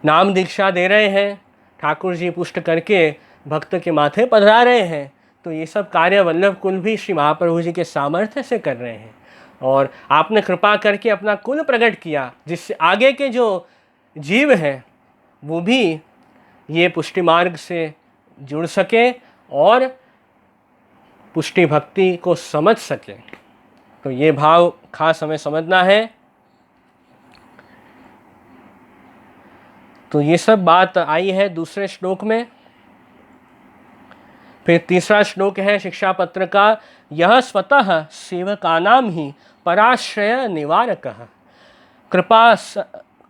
नाम दीक्षा दे रहे हैं, ठाकुर जी पुष्ट करके भक्त के माथे पधरा रहे हैं। तो ये सब कार्य वल्लभ कुल भी श्री महाप्रभु जी के सामर्थ्य से कर रहे हैं। और आपने कृपा करके अपना कुल प्रकट किया, जिससे आगे के जो जीव हैं वो भी ये पुष्टि मार्ग से जुड़ सके और पुष्टि भक्ति को समझ सके। तो ये भाव खास हमें समझना है। तो ये सब बात आई है दूसरे श्लोक में। फिर तीसरा श्लोक है शिक्षा पत्र का, यह स्वतः सेवकानां ही पराश्रय निवारकः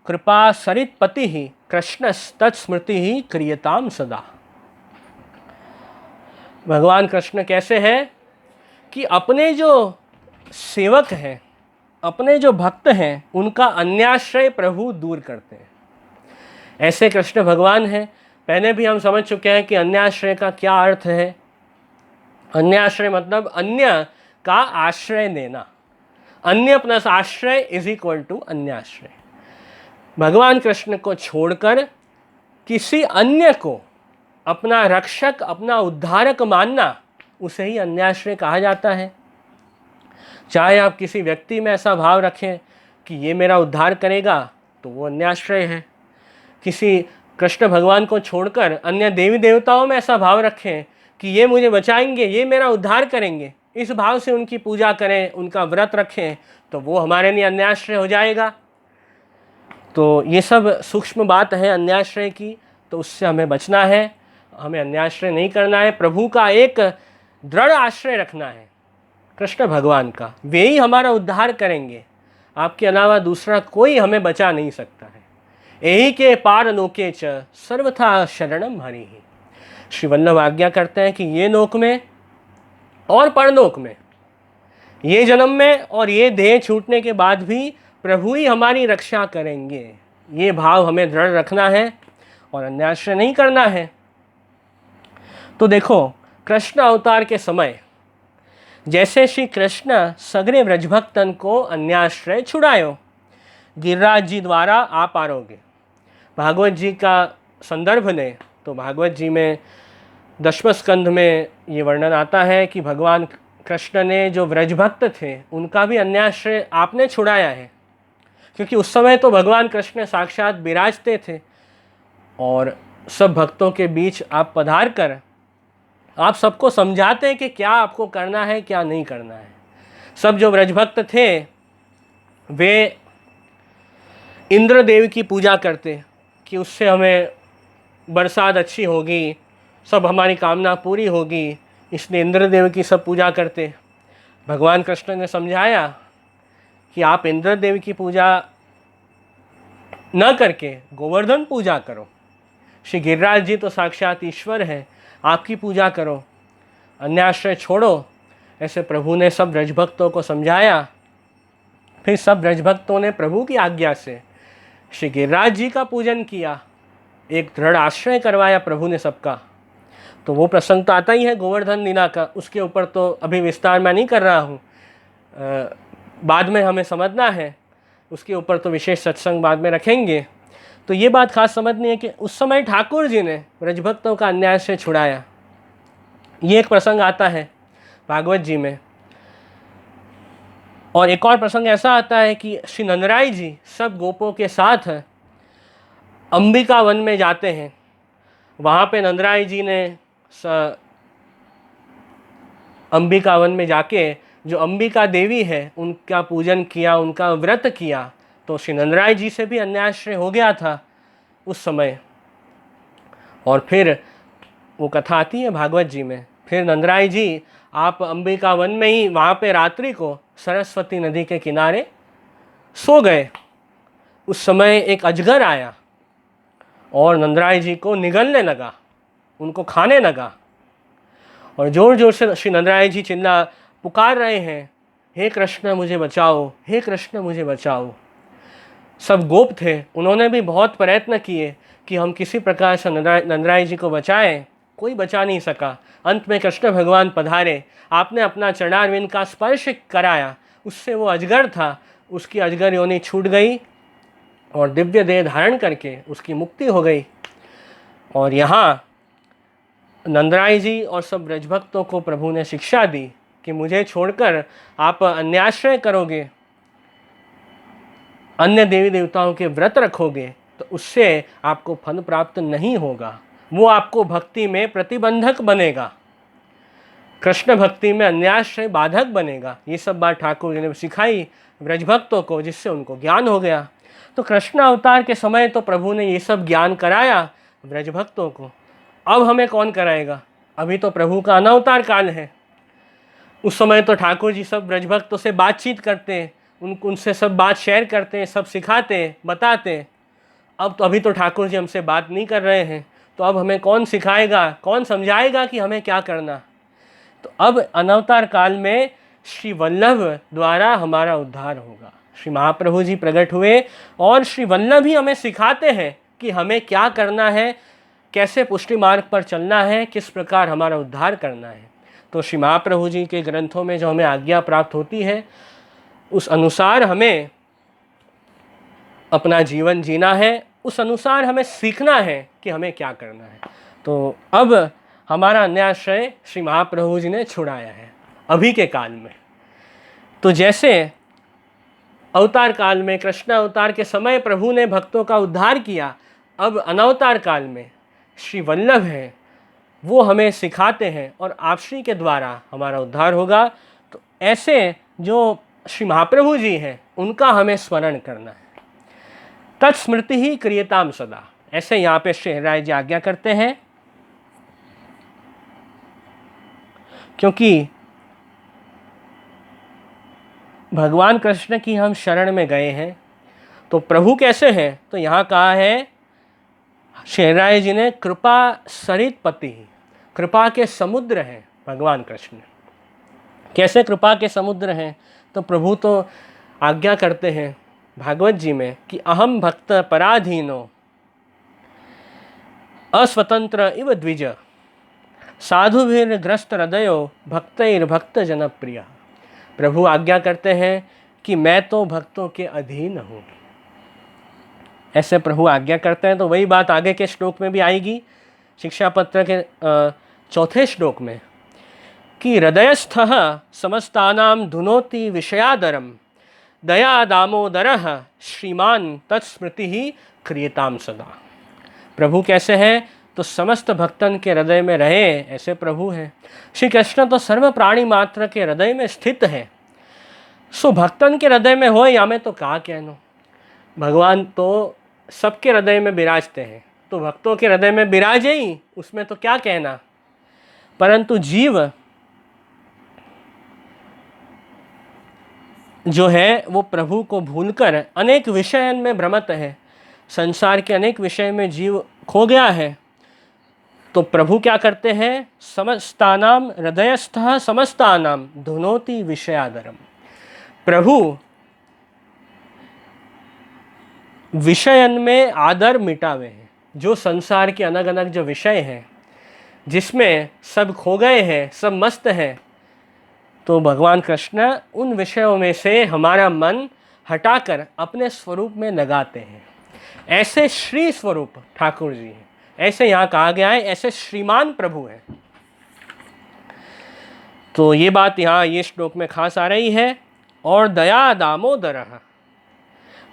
कृपा सरित्पति ही कृष्णस्तत्स्मृति ही क्रियताम सदा। भगवान कृष्ण कैसे हैं कि अपने जो सेवक हैं, अपने जो भक्त हैं, उनका अन्याश्रय प्रभु दूर करते हैं। ऐसे कृष्ण भगवान हैं। पहले भी हम समझ चुके हैं कि अन्याश्रय का क्या अर्थ है। अन्याश्रय मतलब अन्य का आश्रय लेना। अन्य प्लस आश्रय इज इक्वल टू अन्याश्रय। भगवान कृष्ण को छोड़कर किसी अन्य को अपना रक्षक, अपना उद्धारक मानना, उसे ही अन्याश्रय कहा जाता है। चाहे आप किसी व्यक्ति में ऐसा भाव रखें कि ये मेरा उद्धार करेगा, तो वो अन्याश्रय है। किसी कृष्ण भगवान को छोड़कर अन्य देवी देवताओं में ऐसा भाव रखें कि ये मुझे बचाएंगे, ये मेरा उद्धार करेंगे, इस भाव से उनकी पूजा करें, उनका व्रत रखें, तो वो हमारे लिए अन्याश्रय हो जाएगा। तो ये सब सूक्ष्म बात है अन्याश्रय की, तो उससे हमें बचना है। हमें अन्याश्रय नहीं करना है। प्रभु का एक दृढ़ आश्रय रखना है, कृष्ण भगवान का। वे ही हमारा उद्धार करेंगे। आपके अलावा दूसरा कोई हमें बचा नहीं सकता है। यही के पार लोके च सर्वथा शरणम हरि ही। श्री वल्लभ आज्ञा करते हैं कि ये लोक में और परलोक में, ये जन्म में और ये देह छूटने के बाद भी प्रभु ही हमारी रक्षा करेंगे। ये भाव हमें दृढ़ रखना है और अन्याश्रय नहीं करना है। तो देखो, कृष्ण अवतार के समय जैसे श्री कृष्ण सगरे व्रजभक्तन को अन्याश्रय छुड़ायो, गिरिराज जी द्वारा आप आरोगे। भागवत जी का संदर्भ लें तो भागवत जी में 10वें स्कंध में ये वर्णन आता है कि भगवान कृष्ण ने जो व्रजभक्त थे उनका भी अन्याश्रय आपने छुड़ाया है। क्योंकि उस समय तो भगवान कृष्ण साक्षात विराजते थे और सब भक्तों के बीच आप पधार कर आप सबको समझाते हैं कि क्या आपको करना है, क्या नहीं करना है। सब जो व्रजभक्त थे वे इंद्र देव की पूजा करते कि उससे हमें बरसात अच्छी होगी, सब हमारी कामना पूरी होगी, इसलिए इंद्रदेव की सब पूजा करते। भगवान कृष्ण ने समझाया कि आप इंद्रदेव की पूजा न करके गोवर्धन पूजा करो। श्री गिरिराज जी तो साक्षात ईश्वर है, आपकी पूजा करो, अन्याश्रय छोड़ो। ऐसे प्रभु ने सब ब्रजभक्तों को समझाया। फिर सब ब्रजभक्तों ने प्रभु की आज्ञा से श्री गिरिराज जी का पूजन किया, एक दृढ़ आश्रय करवाया प्रभु ने सबका। तो वो प्रसंग तो आता ही है गोवर्धन लीला का, उसके ऊपर तो अभी विस्तार मैं नहीं कर रहा हूँ, बाद में हमें समझना है, उसके ऊपर तो विशेष सत्संग बाद में रखेंगे। तो ये बात खास समझनी है कि उस समय ठाकुर जी ने ब्रजभक्तों का अन्याश्रय छुड़ाया। ये एक प्रसंग आता है भागवत जी में। और एक और प्रसंग ऐसा आता है कि श्री नंदराय जी सब गोपों के साथ अंबिका वन में जाते हैं। वहाँ पे नंदराय जी ने अंबिका वन में जाके जो अंबिका देवी है उनका पूजन किया, उनका व्रत किया। तो श्री नंदराय जी से भी अन्याश्रय हो गया था उस समय। और फिर वो कथा आती है भागवत जी में। फिर नंदराय जी आप अंबिका वन में ही वहाँ पे रात्रि को सरस्वती नदी के किनारे सो गए। उस समय एक अजगर आया और नंदराय जी को निगलने लगा, उनको खाने लगा। और जोर जोर से श्री नंदराय जी चिल्ला पुकार रहे हैं, हे कृष्ण मुझे बचाओ, हे कृष्ण मुझे बचाओ। सब गोप थे, उन्होंने भी बहुत प्रयत्न किए कि हम किसी प्रकार से नंदराय जी को बचाएं, कोई बचा नहीं सका। अंत में कृष्ण भगवान पधारे, आपने अपना चरणारविंद का स्पर्श कराया, उससे वो अजगर था, उसकी अजगर योनि छूट गई और दिव्य देह धारण करके उसकी मुक्ति हो गई। और यहाँ नंदराय जी और सब ब्रजभक्तों को प्रभु ने शिक्षा दी कि मुझे छोड़कर आप अन्याश्रय करोगे, अन्य देवी देवताओं के व्रत रखोगे, तो उससे आपको फल प्राप्त नहीं होगा, वो आपको भक्ति में प्रतिबंधक बनेगा। कृष्ण भक्ति में अन्याश्रय बाधक बनेगा। ये सब बात ठाकुर जी ने सिखाई ब्रज भक्तों को, जिससे उनको ज्ञान हो गया। तो कृष्ण अवतार के समय तो प्रभु ने ये सब ज्ञान कराया ब्रज भक्तों को। अब हमें कौन कराएगा? अभी तो प्रभु का अनवतार काल है। उस समय तो ठाकुर जी सब ब्रज भक्तों से बातचीत करते, उनसे सब बात शेयर करते, सब सिखाते, बताते। अब तो अभी तो ठाकुर जी हमसे बात नहीं कर रहे हैं, तो अब हमें कौन सिखाएगा, कौन समझाएगा कि हमें क्या करना? तो अब अनवतार काल में श्री वल्लभ द्वारा हमारा उद्धार होगा। श्री महाप्रभु जी प्रकट हुए और श्री वल्लभ ही हमें सिखाते हैं कि हमें क्या करना है, कैसे पुष्टि मार्ग पर चलना है, किस प्रकार हमारा उद्धार करना है। तो श्री महाप्रभु जी के ग्रंथों में जो हमें आज्ञा प्राप्त होती है, उस अनुसार हमें अपना जीवन जीना है, उस अनुसार हमें सीखना है कि हमें क्या करना है। तो अब हमारा अन्याश्रय श्री महाप्रभु जी ने छुड़ाया है अभी के काल में। तो जैसे अवतार काल में, कृष्ण अवतार के समय प्रभु ने भक्तों का उद्धार किया, अब अनवतार काल में श्री वल्लभ है, वो हमें सिखाते हैं और आप श्री के द्वारा हमारा उद्धार होगा। तो ऐसे जो श्री महाप्रभु जी हैं, उनका हमें स्मरण करना है। तत्स्मृति ही क्रियताम सदा, ऐसे यहाँ पे श्री राय जी आज्ञा करते हैं। क्योंकि भगवान कृष्ण की हम शरण में गए हैं, तो प्रभु कैसे हैं? तो यहाँ कहा है श्री राय जी ने, कृपा सरित पति, कृपा के समुद्र हैं भगवान कृष्ण। कैसे कृपा के समुद्र हैं? तो प्रभु तो आज्ञा करते हैं भागवत जी में कि अहम भक्त पराधीनो अस्वतंत्र इव द्विज साधुभिर्ग्रस्त हृदयो भक्तैर्भक्त जनप्रिय। प्रभु आज्ञा करते हैं कि मैं तो भक्तों के अधीन हूँ। ऐसे प्रभु आज्ञा करते हैं। तो वही बात आगे के श्लोक में भी आएगी, शिक्षा पत्र के 4 श्लोक में, कि हृदयस्थः समस्तानां धुनोति विषयादरम दया दामोदरः श्रीमान तत्स्मृति ही क्रियताम सदा। प्रभु कैसे हैं? तो समस्त भक्तन के हृदय में रहे, ऐसे प्रभु हैं। श्री कृष्ण तो सर्व प्राणी मात्र के हृदय में स्थित है। सो भक्तन के हृदय में हो या में तो कहा कहनो, भगवान तो सबके हृदय में विराजते हैं, तो भक्तों के हृदय में विराजे ही, उसमें तो क्या कहना। परंतु जीव जो है वो प्रभु को भूलकर अनेक विषय में भ्रमत है, संसार के अनेक विषय में जीव खो गया है। तो प्रभु क्या करते हैं? समस्तानाम हृदयस्थः समस्तानाम धुनोति विषयादरम। प्रभु विषयन में आदर मिटावे हैं। जो संसार के अलग अलग जो विषय हैं, जिसमें सब खो गए हैं, सब मस्त हैं, तो भगवान कृष्ण उन विषयों में से हमारा मन हटाकर अपने स्वरूप में लगाते हैं। ऐसे श्री स्वरूप ठाकुर जी हैं। ऐसे यहाँ कहा गया है, ऐसे श्रीमान प्रभु हैं। तो ये बात यहाँ ये श्लोक में खास आ रही है। और दया दामोदरः,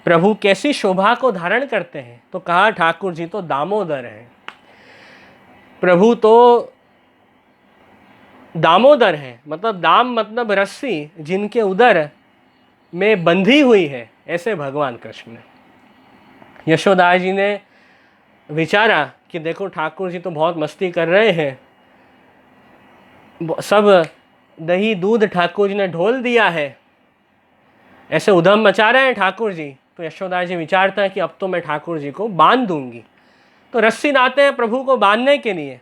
प्रभु कैसी शोभा को धारण करते हैं? तो कहा ठाकुर जी तो दामोदर हैं। प्रभु तो दामोदर है, मतलब दाम मतलब रस्सी, जिनके उदर में बंधी हुई है, ऐसे भगवान कृष्ण। यशोदा जी ने विचारा कि देखो ठाकुर जी तो बहुत मस्ती कर रहे हैं, सब दही दूध ठाकुर जी ने ढोल दिया है, ऐसे उधम मचा रहे हैं ठाकुर जी। तो यशोदा जी विचारता है कि अब तो मैं ठाकुर जी को बांध दूंगी। तो रस्सी लाते हैं प्रभु को बांधने के लिए।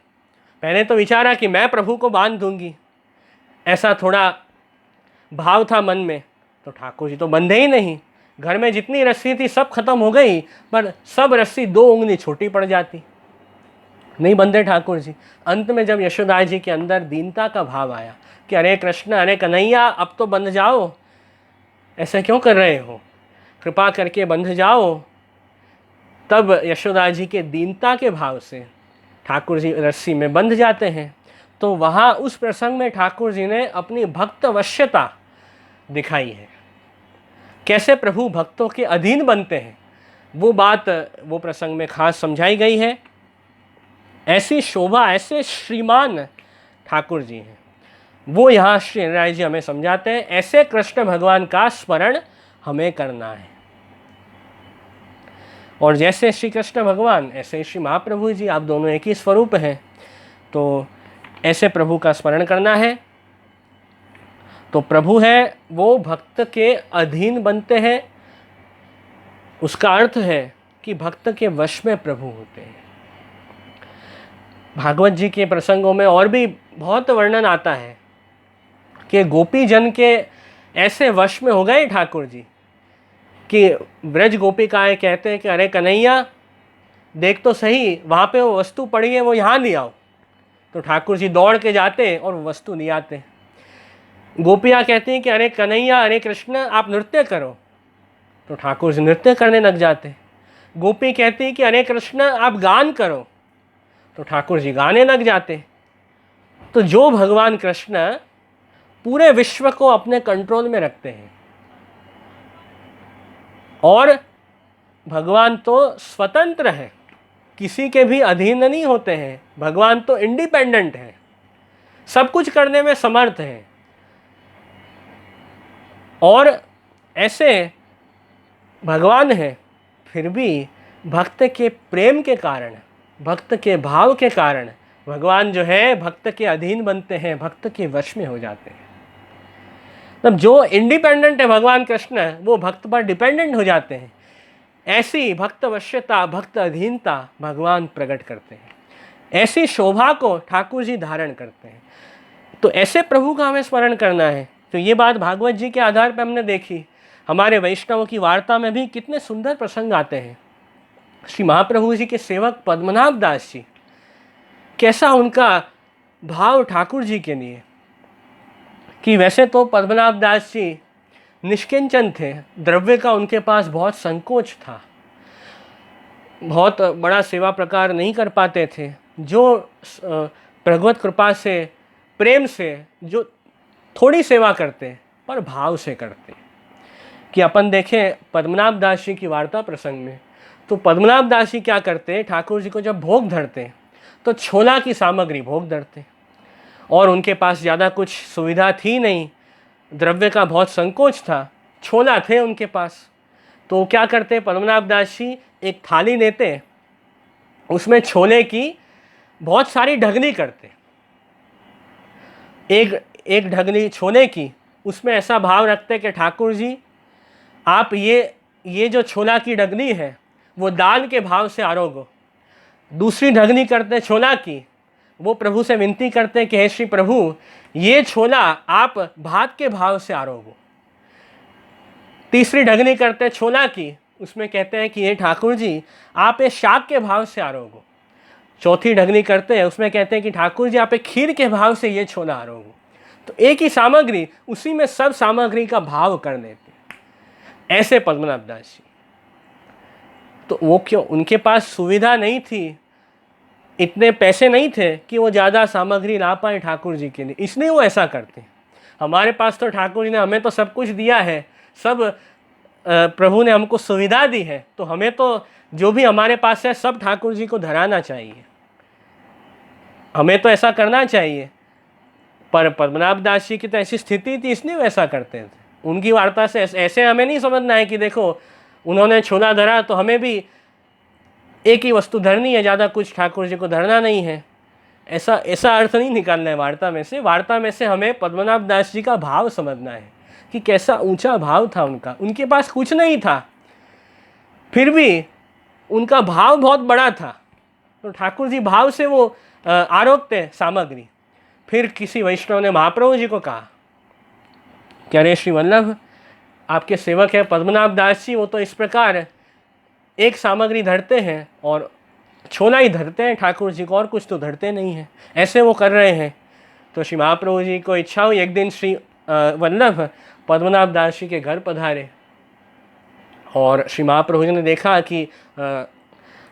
पहले तो विचारा कि मैं प्रभु को बांध दूंगी, ऐसा थोड़ा भाव था मन में। तो ठाकुर जी तो बंधे ही नहीं। घर में जितनी रस्सी थी सब खत्म हो गई, पर सब रस्सी 2 उंगली छोटी पड़ जाती, नहीं बंधे ठाकुर जी। अंत में जब यशोदा जी के अंदर दीनता का भाव आया कि अरे कृष्ण, अरे कन्हैया, अब तो बंध जाओ, ऐसे क्यों कर रहे हो, कृपा करके बंध जाओ, तब यशोदा जी के दीनता के भाव से ठाकुर जी रस्सी में बंध जाते हैं। तो वहाँ उस प्रसंग में ठाकुर जी ने अपनी भक्तवश्यता दिखाई है, कैसे प्रभु भक्तों के अधीन बनते हैं, वो बात वो प्रसंग में खास समझाई गई है। ऐसी शोभा, ऐसे श्रीमान ठाकुर जी हैं। वो यहाँ श्री राय जी हमें समझाते हैं, ऐसे कृष्ण भगवान का स्मरण हमें करना है। और जैसे श्री कृष्ण भगवान ऐसे श्री महाप्रभु जी, आप दोनों एक ही स्वरूप हैं, तो ऐसे प्रभु का स्मरण करना है। तो प्रभु है वो भक्त के अधीन बनते हैं, उसका अर्थ है कि भक्त के वश में प्रभु होते हैं। भागवत जी के प्रसंगों में और भी बहुत वर्णन आता है कि गोपी जन के ऐसे वश में हो गए ठाकुर जी कि ब्रज गोपिकाएं कहते हैं कि अरे कन्हैया देख तो सही, वहाँ पे वो वस्तु पड़ी है, वो यहाँ ले आओ। तो ठाकुर जी दौड़ के जाते और वो वस्तु ले आते। गोपियाँ कहती हैं कि अरे कन्हैया, अरे कृष्ण, आप नृत्य करो। तो ठाकुर जी नृत्य करने लग जाते। गोपी कहती कि अरे कृष्ण, आप गान करो। तो ठाकुर जी गाने लग जाते। तो जो भगवान कृष्ण पूरे विश्व को अपने कंट्रोल में रखते हैं, और भगवान तो स्वतंत्र है, किसी के भी अधीन नहीं होते हैं। भगवान तो इंडिपेंडेंट है, सब कुछ करने में समर्थ है। और ऐसे भगवान है, फिर भी भक्त के प्रेम के कारण, भक्त के भाव के कारण भगवान जो है भक्त के अधीन बनते हैं, भक्त के वश में हो जाते हैं। तब जो इंडिपेंडेंट है भगवान कृष्ण, वो भक्त पर डिपेंडेंट हो जाते हैं। ऐसी भक्त वश्यता, भक्त अधीनता भगवान प्रकट करते हैं। ऐसी शोभा को ठाकुर जी धारण करते हैं। तो ऐसे प्रभु का हमें स्मरण करना है। तो ये बात भागवत जी के आधार पर हमने देखी। हमारे वैष्णवों की वार्ता में भी कितने सुंदर प्रसंग आते हैं। श्री महाप्रभु जी के सेवक पद्मनाभ दास जी, कैसा उनका भाव ठाकुर जी के लिए, कि वैसे तो पद्मनाभ दास जी निष्किंचन थे, द्रव्य का उनके पास बहुत संकोच था, बहुत बड़ा सेवा प्रकार नहीं कर पाते थे। जो भगवत कृपा से, प्रेम से जो थोड़ी सेवा करते, पर भाव से करते। कि अपन देखें पद्मनाभ दास जी की वार्ता प्रसंग में, तो पद्मनाभ दास जी क्या करते, ठाकुर जी को जब भोग धरते तो छोला की सामग्री भोग धरते, और उनके पास ज़्यादा कुछ सुविधा थी नहीं, द्रव्य का बहुत संकोच था, छोला थे उनके पास। तो क्या करते, पद्मनाभ दास जी एक थाली लेते, उसमें छोले की बहुत सारी ढगनी करते, एक ढगनी छोले की, उसमें ऐसा भाव रखते कि ठाकुर जी आप ये जो छोला की ढगनी है वो दान के भाव से आरोगो। दूसरी ढगनी करते छोला की, वो प्रभु से विनती करते कि हे श्री प्रभु, ये छोला आप भात के भाव से आरोगो। तीसरी ढगनी करते छोला की, उसमें कहते हैं कि ये ठाकुर जी आप ये शाक के भाव से आरोगो। चौथी ढगनी करते हैं, उसमें कहते हैं कि ठाकुर जी आप खीर के भाव से ये छोला आरोगो। तो एक ही सामग्री, उसी में सब सामग्री का भाव कर देते। ऐसे पद्मनाभ दास जी, तो वो क्यों, उनके पास सुविधा नहीं थी, इतने पैसे नहीं थे कि वो ज़्यादा सामग्री ला पाए ठाकुर जी के लिए, इसलिए वो ऐसा करते हैं। हमारे पास तो ठाकुर जी ने हमें तो सब कुछ दिया है, सब प्रभु ने हमको सुविधा दी है, तो हमें तो जो भी हमारे पास है सब ठाकुर जी को धराना चाहिए, हमें तो ऐसा करना चाहिए। पर पद्मनाभ दास जी की तो ऐसी स्थिति थी, इसलिए वो ऐसा करते थे। उनकी वार्ता से ऐसे हमें नहीं समझना है कि देखो उन्होंने छोला धरा तो हमें भी एक ही वस्तु धरनी है, ज़्यादा कुछ ठाकुर जी को धरना नहीं है। ऐसा अर्थ नहीं निकालना है वार्ता में से। वार्ता में से हमें पद्मनाभ दास जी का भाव समझना है कि कैसा ऊंचा भाव था उनका। उनके पास कुछ नहीं था, फिर भी उनका भाव बहुत बड़ा था, तो ठाकुर जी भाव से वो आरोगते सामग्री। फिर किसी वैष्णव ने महाप्रभु जी को कहा कि अरे श्री वल्लभ, आपके सेवक है पद्मनाभ दास जी, वो तो इस प्रकार एक सामग्री धरते हैं और छोला ही धरते हैं ठाकुर जी को, और कुछ तो धरते नहीं हैं, ऐसे वो कर रहे हैं। तो श्री महाप्रभु जी को इच्छा हुई, एक दिन श्री वल्लभ पद्मनाभ दास जी के घर पधारे, और श्री महाप्रभु जी ने देखा कि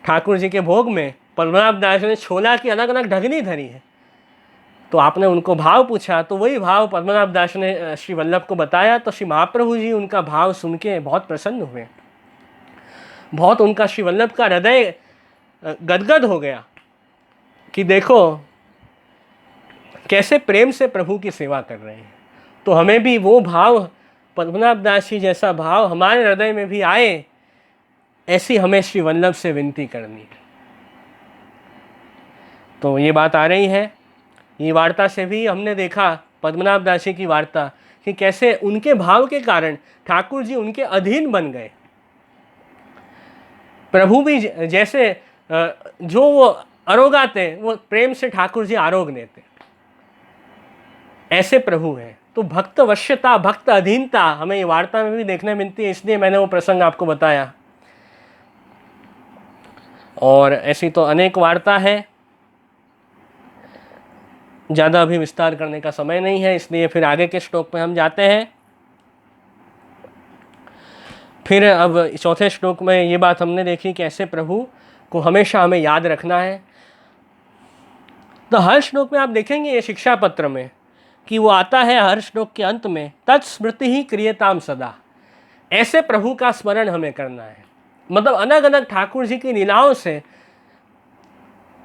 ठाकुर जी के भोग में पद्मनाभ दास जी ने छोला की अलग अलग ढगनी धरी है। तो आपने उनको भाव पूछा, तो वही भाव पद्मनाभ दास ने श्री वल्लभ को बताया। तो श्री महाप्रभु जी उनका भाव सुन के बहुत प्रसन्न हुए, बहुत उनका श्री वल्लभ का हृदय गदगद हो गया कि देखो कैसे प्रेम से प्रभु की सेवा कर रहे हैं। तो हमें भी वो भाव, पद्मनाभ दास जी जैसा भाव हमारे हृदय में भी आए, ऐसी हमें श्री वल्लभ से विनती करनी है। तो ये बात आ रही है, ये वार्ता से भी हमने देखा, पद्मनाभ दास जी की वार्ता, कि कैसे उनके भाव के कारण ठाकुर जी उनके अधीन बन गए। प्रभु भी जैसे जो वो आरोगाते, वो प्रेम से ठाकुर जी आरोग लेते, ऐसे प्रभु हैं। तो भक्त वश्यता, भक्त अधीनता हमें ये वार्ता में भी देखने मिलती है, इसलिए मैंने वो प्रसंग आपको बताया। और ऐसी तो अनेक वार्ता है, ज़्यादा अभी विस्तार करने का समय नहीं है, इसलिए फिर आगे के श्लोक में हम जाते हैं। फिर अब चौथे श्लोक में ये बात हमने देखी कि ऐसे प्रभु को हमेशा हमें याद रखना है। तो हर श्लोक में आप देखेंगे ये शिक्षा पत्र में कि वो आता है हर श्लोक के अंत में, तत्स्मृति ही क्रियताम सदा। ऐसे प्रभु का स्मरण हमें करना है। मतलब अलग अलग ठाकुर जी की लीलाओं से,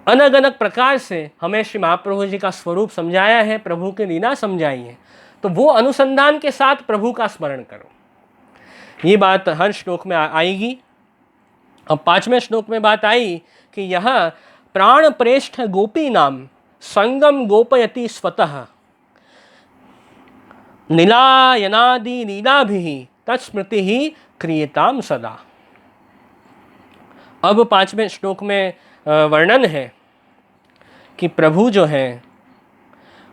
अलग अलग प्रकार से हमें श्री महाप्रभु जी का स्वरूप समझाया है, प्रभु की लीला समझाई है। तो वो अनुसंधान के साथ प्रभु का स्मरण करो। ये बात हर श्लोक में आएगी। अब 5वें श्लोक में बात आई कि यह प्राण प्रेष्ठ गोपी नाम संगम गोपयति स्वतः नीलायनादि लीलाभिः तत्स्मृति ही क्रियताम सदा। अब 5वें श्लोक में वर्णन है कि प्रभु जो हैं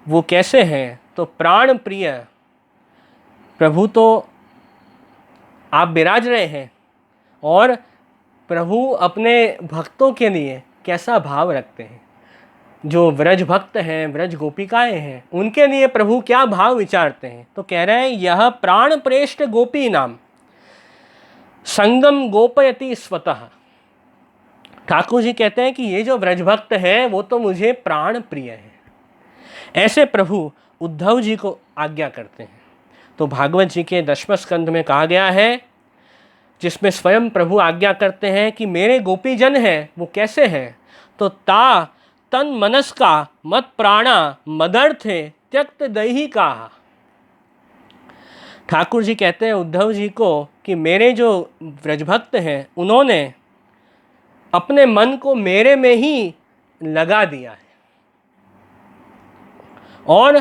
वो कैसे हैं। तो प्राण प्रिय प्रभु तो आप विराज रहे हैं, और प्रभु अपने भक्तों के लिए कैसा भाव रखते हैं। जो व्रज भक्त हैं, व्रज गोपिकाएं हैं, उनके लिए प्रभु क्या भाव विचारते हैं। तो कह रहे हैं यह प्राण प्रेष्ठ गोपी नाम संगम गोपयति स्वतः। ठाकुर जी कहते हैं कि ये जो व्रज भक्त है वो तो मुझे प्राण प्रिय है। ऐसे प्रभु उद्धव जी को आज्ञा करते हैं। तो भागवत जी के 10वें स्कंध में कहा गया है, जिसमें स्वयं प्रभु आज्ञा करते हैं कि मेरे गोपी जन हैं वो कैसे हैं। तो ता तन मनस का मत प्राणा मदर्थे त्यक्त दही का। ठाकुर जी कहते हैं उद्धव जी को कि मेरे जो व्रजभक्त हैं उन्होंने अपने मन को मेरे में ही लगा दिया है, और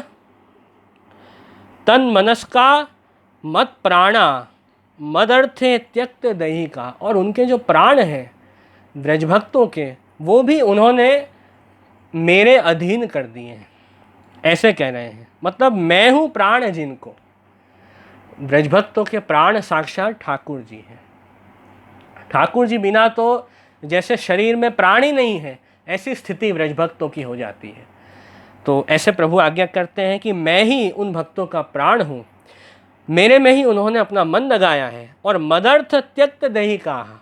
तन मनस का मत प्राणा मदर्थे त्यक्त दही का। और उनके जो प्राण हैं व्रजभक्तों के, वो भी उन्होंने मेरे अधीन कर दिए हैं, ऐसे कह रहे हैं। मतलब मैं हूँ प्राण जिनको। व्रजभक्तों के प्राण साक्षात ठाकुर जी हैं। ठाकुर जी बिना तो जैसे शरीर में प्राण ही नहीं है, ऐसी स्थिति व्रजभक्तों की हो जाती है। तो ऐसे प्रभु आज्ञा करते हैं कि मैं ही उन भक्तों का प्राण हूँ, मेरे में ही उन्होंने अपना मन लगाया है, और मदर्थ त्यक्त दही कहा।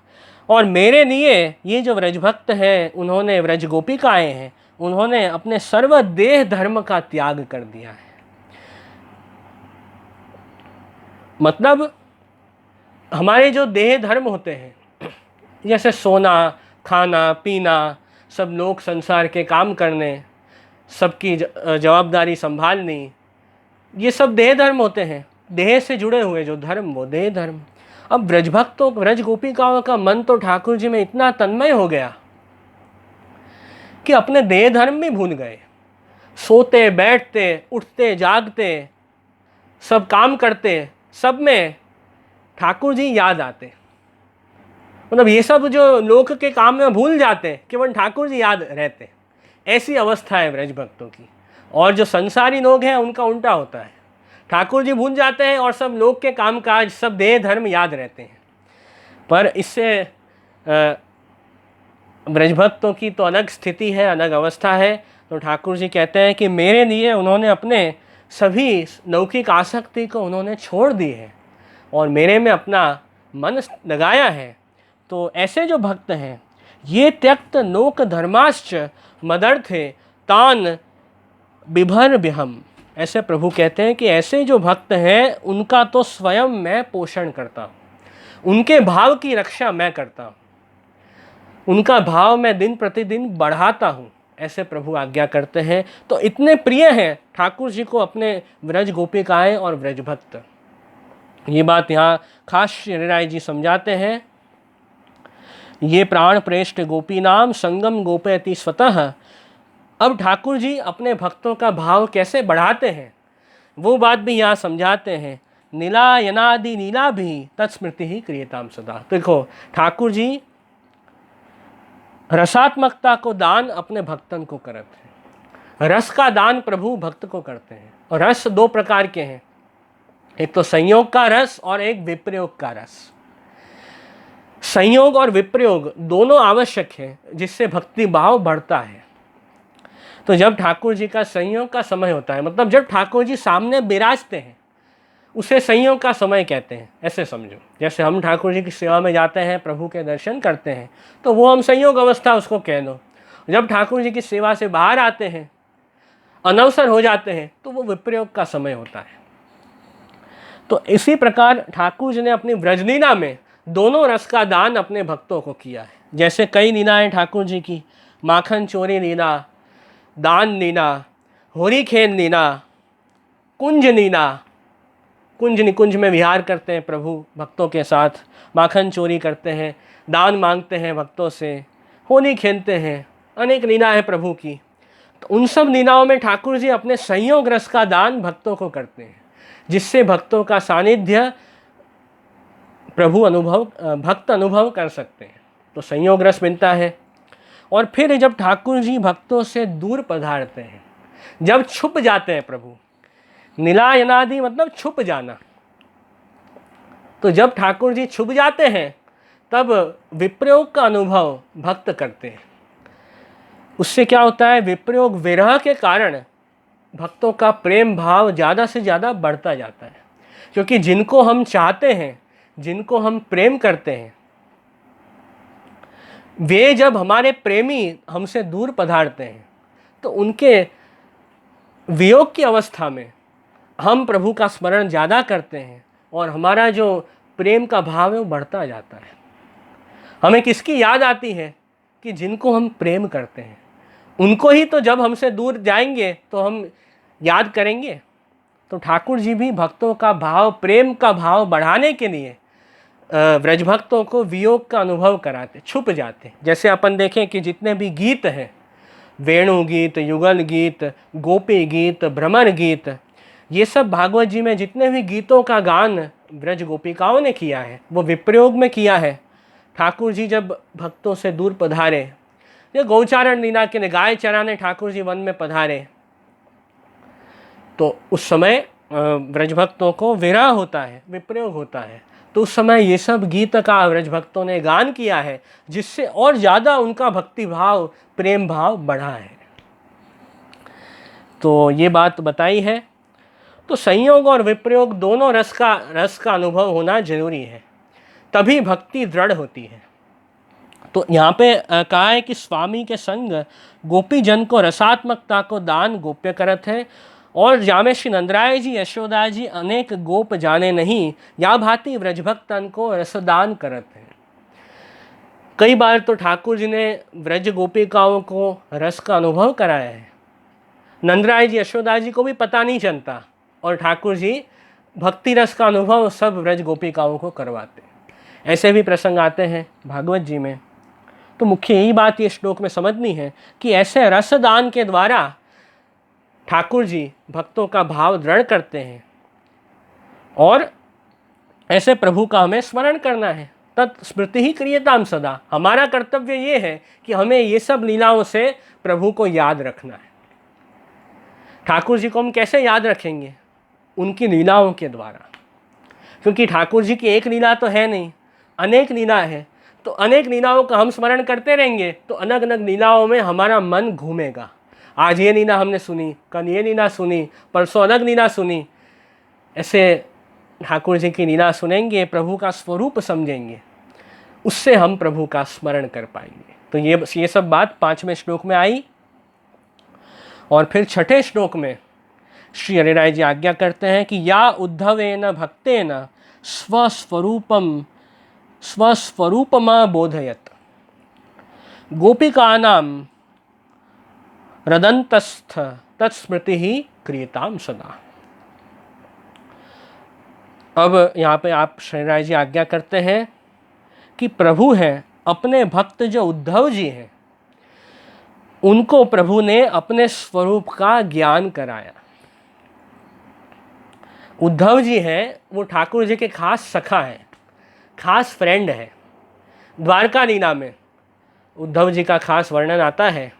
और मेरे लिए ये जो व्रजभक्त हैं, उन्होंने व्रज गोपिकाएं हैं, उन्होंने अपने सर्व देह धर्म का त्याग कर दिया है। मतलब हमारे जो देह धर्म होते हैं, जैसे सोना, खाना, पीना, सब लोग संसार के काम करने, सबकी जवाबदारी संभालनी, ये सब देह धर्म होते हैं। देह से जुड़े हुए जो धर्म, वो देह धर्म। अब व्रजभक्तों, व्रज गोपिकाओं का मन तो ठाकुर जी में इतना तन्मय हो गया कि अपने देह धर्म भी भूल गए। सोते बैठते, उठते जागते, सब काम करते, सब में ठाकुर जी याद आते। मतलब ये सब जो लोक के काम में भूल जाते, केवल ठाकुर जी याद रहते। ऐसी अवस्था है व्रज भक्तों की। और जो संसारी लोग हैं उनका उल्टा होता है, ठाकुर जी भूल जाते हैं और सब लोग के काम काज, सब देह धर्म याद रहते हैं। पर इससे ब्रजभक्तों की तो अलग स्थिति है, अलग अवस्था है। तो ठाकुर जी कहते हैं कि मेरे लिए उन्होंने अपने सभी लौकिक आसक्ति को उन्होंने छोड़ दी है और मेरे में अपना मन लगाया है। तो ऐसे जो भक्त हैं, ये त्यक्त लोक धर्माश्च मदर्थे तान बिभर बिहम। ऐसे प्रभु कहते हैं कि ऐसे जो भक्त हैं उनका तो स्वयं मैं पोषण करता हूँ, उनके भाव की रक्षा मैं करता हूँ, उनका भाव मैं दिन प्रतिदिन बढ़ाता हूँ। ऐसे प्रभु आज्ञा करते हैं। तो इतने प्रिय हैं ठाकुर जी को अपने व्रज गोपिकाएं और व्रज भक्त। ये बात यहाँ खास श्री राय जी समझाते हैं। ये प्राण प्रेष्ठ गोपी नाम संगम गोपयति स्वतः। अब ठाकुर जी अपने भक्तों का भाव कैसे बढ़ाते हैं वो बात भी यहाँ समझाते हैं। नीला यनादि नीला भी तत्स्मृति ही क्रियताम सदा। तो देखो ठाकुर जी रसात्मकता को दान अपने भक्तन को करते हैं। रस का दान प्रभु भक्त को करते हैं। और रस दो प्रकार के हैं, एक तो संयोग का रस और एक विप्रयोग का रस। संयोग और विप्रयोग दोनों आवश्यक है जिससे भक्ति भाव बढ़ता है। तो जब ठाकुर जी का संयोग का समय होता है, मतलब जब ठाकुर जी सामने विराजते हैं, उसे संयोग का समय कहते हैं। ऐसे समझो जैसे हम ठाकुर जी की सेवा में जाते हैं, प्रभु के दर्शन करते हैं, तो वो हम संयोग अवस्था उसको कह दो। जब ठाकुर जी की सेवा से बाहर आते हैं, अनवसर हो जाते हैं, तो वो विप्रयोग का समय होता है। तो इसी प्रकार ठाकुर जी ने अपनी व्रजलीला में दोनों रस का दान अपने भक्तों को किया है। जैसे कई लीलाएं ठाकुर जी की, माखन चोरी लीला, दान लीला, होरी खेल लीला, कुंज लीला। कुंज निकुंज में विहार करते हैं प्रभु भक्तों के साथ, माखन चोरी करते हैं, दान मांगते हैं भक्तों से, होली खेलते हैं, अनेक लीला है प्रभु की। तो उन सब लीलाओं में ठाकुर जी अपने संयोग रस का दान भक्तों को करते हैं, जिससे भक्तों का सानिध्य प्रभु भक्त अनुभव कर सकते हैं। तो संयोग रस मिलता है। और फिर जब ठाकुर जी भक्तों से दूर पधारते हैं, जब छुप जाते हैं प्रभु, नीलायनादि मतलब छुप जाना। तो जब ठाकुर जी छुप जाते हैं तब विप्रयोग का अनुभव भक्त करते हैं। उससे क्या होता है, विप्रयोग विरह के कारण भक्तों का प्रेम भाव ज़्यादा से ज़्यादा बढ़ता जाता है। क्योंकि जिनको हम चाहते हैं, जिनको हम प्रेम करते हैं, वे जब हमारे प्रेमी हमसे दूर पधारते हैं तो उनके वियोग की अवस्था में हम प्रभु का स्मरण ज़्यादा करते हैं और हमारा जो प्रेम का भाव है वो बढ़ता जाता है। हमें किसकी याद आती है कि जिनको हम प्रेम करते हैं उनको ही तो जब हमसे दूर जाएंगे तो हम याद करेंगे। तो ठाकुर जी भी भक्तों का भाव, प्रेम का भाव बढ़ाने के लिए व्रज भक्तों को वियोग का अनुभव कराते, छुप जाते। जैसे अपन देखें कि जितने भी गीत हैं, वेणु गीत, युगल गीत, गोपी गीत, भ्रमर गीत, ये सब भागवत जी में जितने भी गीतों का गान व्रज गोपिकाओं ने किया है वो विप्रयोग में किया है। ठाकुर जी जब भक्तों से दूर पधारे, ये गौचारण लीला के लिए गाय चराने ठाकुर जी वन में पधारे, तो उस समय व्रज भक्तों को विरह होता है, विप्रयोग होता है। तो उस समय ये सब गीत का व्रज भक्तों ने गान किया है, जिससे और ज़्यादा उनका भक्ति भाव, प्रेम भाव बढ़ा है। तो ये बात बताई है। तो संयोग और विप्रयोग दोनों रस का अनुभव होना जरूरी है, तभी भक्ति दृढ़ होती है। तो यहाँ पे कहा है कि स्वामी के संग गोपी जन को रसात्मकता को दान गोप्य करत है, और जामे श्री नंदराय जी यशोदा जी अनेक गोप जाने नहीं, या भांति व्रजभक्तन को रसदान करत है। कई बार तो ठाकुर जी ने व्रज गोपिकाओं को रस का अनुभव कराया है। नंदराय जी यशोदा जी को भी पता नहीं चलता और ठाकुर जी भक्ति रस का अनुभव सब व्रज गोपिकाओं को करवाते। ऐसे भी प्रसंग आते हैं भागवत जी में। तो मुख्य यही बात ये श्लोक में समझनी है कि ऐसे रसदान के द्वारा ठाकुर जी भक्तों का भाव दृढ़ करते हैं और ऐसे प्रभु का हमें स्मरण करना है। तत्स्मृति ही क्रियताम सदा। हमारा कर्तव्य ये है कि हमें ये सब लीलाओं से प्रभु को याद रखना है। ठाकुर जी को हम कैसे याद रखेंगे? उनकी लीलाओं के द्वारा। क्योंकि ठाकुर जी की एक लीला तो है नहीं, अनेक लीला है। तो अनेक लीलाओं का हम स्मरण करते रहेंगे तो अलग अलग लीलाओं में हमारा मन घूमेगा। आज ये लीला हमने सुनी, कल ये लीला सुनी, परसों अलग लीला सुनी। ऐसे ठाकुर जी की लीला सुनेंगे, प्रभु का स्वरूप समझेंगे, उससे हम प्रभु का स्मरण कर पाएंगे। तो ये सब बात 5वें श्लोक में आई। और फिर 6ठे श्लोक में श्री हरिराय जी आज्ञा करते हैं कि या उद्धवेन भक्तेन स्वस्वरूपमा बोधयत गोपिकानां रदंतस्थ तत्स्मृति ही क्रियताम सदा। अब यहाँ पे आप शरीराय जी आज्ञा करते हैं कि प्रभु हैं, अपने भक्त जो उद्धव जी हैं उनको प्रभु ने अपने स्वरूप का ज्ञान कराया। उद्धव जी हैं वो ठाकुर जी के खास सखा हैं, खास फ्रेंड है। द्वारका लीला में उद्धव जी का खास वर्णन आता है,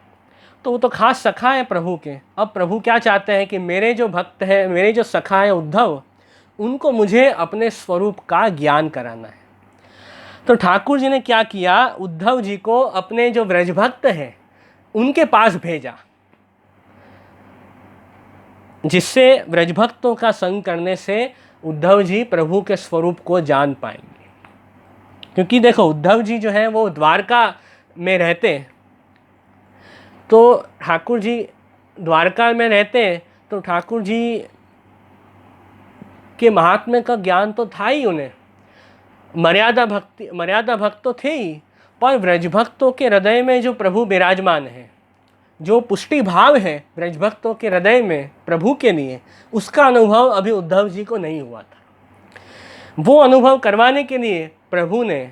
तो वो तो खास सखा है प्रभु के। अब प्रभु क्या चाहते हैं कि मेरे जो भक्त हैं, मेरे जो सखा हैं उद्धव, उनको मुझे अपने स्वरूप का ज्ञान कराना है। तो ठाकुर जी ने क्या किया, उद्धव जी को अपने जो व्रजभक्त हैं उनके पास भेजा, जिससे व्रजभक्तों का संग करने से उद्धव जी प्रभु के स्वरूप को जान पाएंगे। क्योंकि देखो उद्धव जी जो हैं वो द्वारका में रहते, तो ठाकुर जी द्वारका में रहते तो ठाकुर जी के महात्म्य का ज्ञान तो था ही उन्हें, मर्यादा भक्त तो थे ही, पर व्रजभक्तों के हृदय में जो प्रभु विराजमान है, जो पुष्टि भाव है व्रजभक्तों के हृदय में प्रभु के लिए, उसका अनुभव अभी उद्धव जी को नहीं हुआ था। वो अनुभव करवाने के लिए प्रभु ने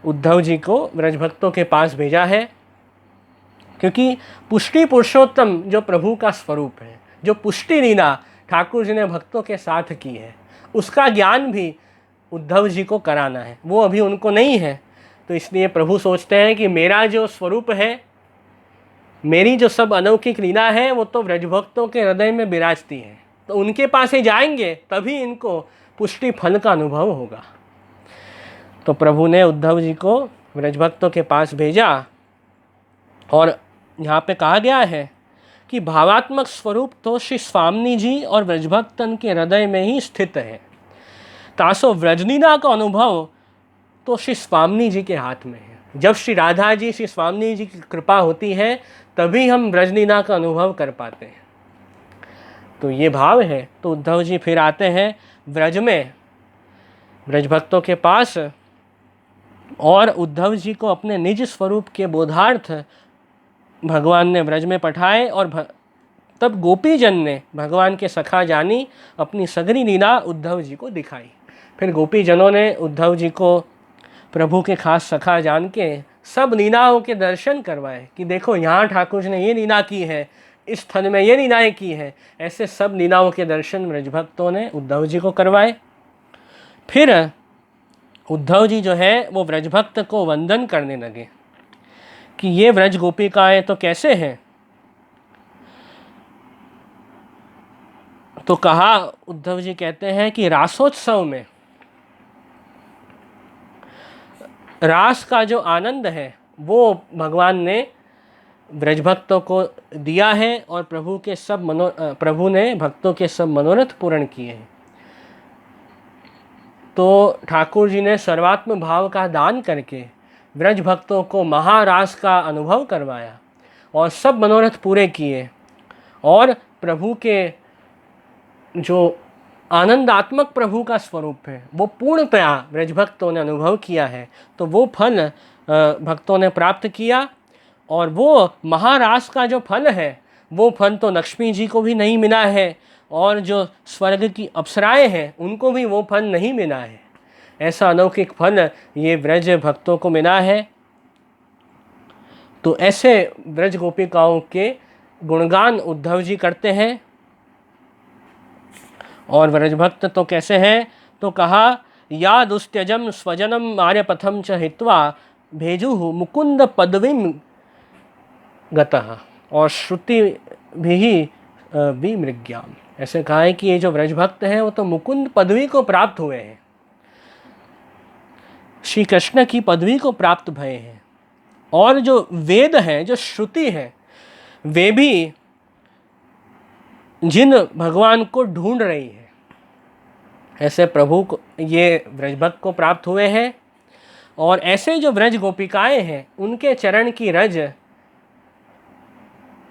उद्धव जी को व्रजभक्तों के पास भेजा है। क्योंकि पुष्टि पुरुषोत्तम जो प्रभु का स्वरूप है, जो पुष्टि लीला ठाकुर जी ने भक्तों के साथ की है, उसका ज्ञान भी उद्धव जी को कराना है, वो अभी उनको नहीं है। तो इसलिए प्रभु सोचते हैं कि मेरा जो स्वरूप है, मेरी जो सब अलौकिक लीला है, वो तो व्रजभक्तों के हृदय में विराजती है, तो उनके पास ही जाएंगे तभी इनको पुष्टि फल का अनुभव होगा। तो प्रभु ने उद्धव जी को व्रजभक्तों के पास भेजा, और यहाँ पे कहा गया है कि भावात्मक स्वरूप तो श्री स्वामी जी और व्रजभक्तन के हृदय में ही स्थित है। तासो व्रजलीला का अनुभव तो श्री स्वामी जी के हाथ में है। जब श्री राधा जी, श्री स्वामी जी की कृपा होती है, तभी हम व्रजलीला का अनुभव कर पाते हैं। तो ये भाव है। तो उद्धव जी फिर आते हैं व्रज में, व्रजभक्तों के पास, और उद्धव जी को अपने निज स्वरूप के बोधार्थ भगवान ने व्रज में पठाए। और तब गोपी जन ने भगवान के सखा जानी अपनी सगरी लीला उद्धव जी को दिखाई। फिर गोपी जनों ने उद्धव जी को प्रभु के खास सखा जान के सब लीलाओं के दर्शन करवाए कि देखो यहाँ ठाकुर जी ने ये लीला की है, इस स्थल में ये लीलाएं की है। ऐसे सब लीलाओं के दर्शन व्रजभक्तों ने उद्धव जी को करवाए। फिर उद्धव जी जो है वो व्रजभक्त को वंदन करने लगे कि ये व्रज गोपिकाएं तो कैसे हैं। तो कहा, उद्धव जी कहते हैं कि रासोत्सव में रास का जो आनंद है वो भगवान ने व्रजभक्तों को दिया है, और प्रभु ने भक्तों के सब मनोरथ पूर्ण किए हैं। तो ठाकुर जी ने सर्वात्म भाव का दान करके व्रज भक्तों को महारास का अनुभव करवाया और सब मनोरथ पूरे किए, और प्रभु के जो आनंदात्मक प्रभु का स्वरूप है वो पूर्णतया व्रजभक्तों ने अनुभव किया है। तो वो फल भक्तों ने प्राप्त किया, और वो महारास का जो फल है वो फल तो लक्ष्मी जी को भी नहीं मिला है, और जो स्वर्ग की अप्सराएं हैं उनको भी वो फल नहीं मिला है। ऐसा अलौकिक फल ये व्रज भक्तों को मिला है। तो ऐसे व्रज गोपिकाओं के गुणगान उद्धव जी करते हैं। और व्रजभक्त तो कैसे हैं, तो कहा, या दुस्त्यजम स्वजनम आर्यपथम च हित्वा भेजुहु मुकुंद पदवीम गतः और श्रुति भी विमृग्याम। ऐसे कहा है कि ये जो व्रजभक्त हैं वो तो मुकुंद पदवी को प्राप्त हुए हैं, श्री कृष्ण की पदवी को प्राप्त भये हैं। और जो वेद हैं, जो श्रुति है, वे भी जिन भगवान को ढूंढ रही है, ऐसे प्रभु को ये व्रजभक्त को प्राप्त हुए हैं। और ऐसे जो व्रज गोपिकाएं हैं उनके चरण की रज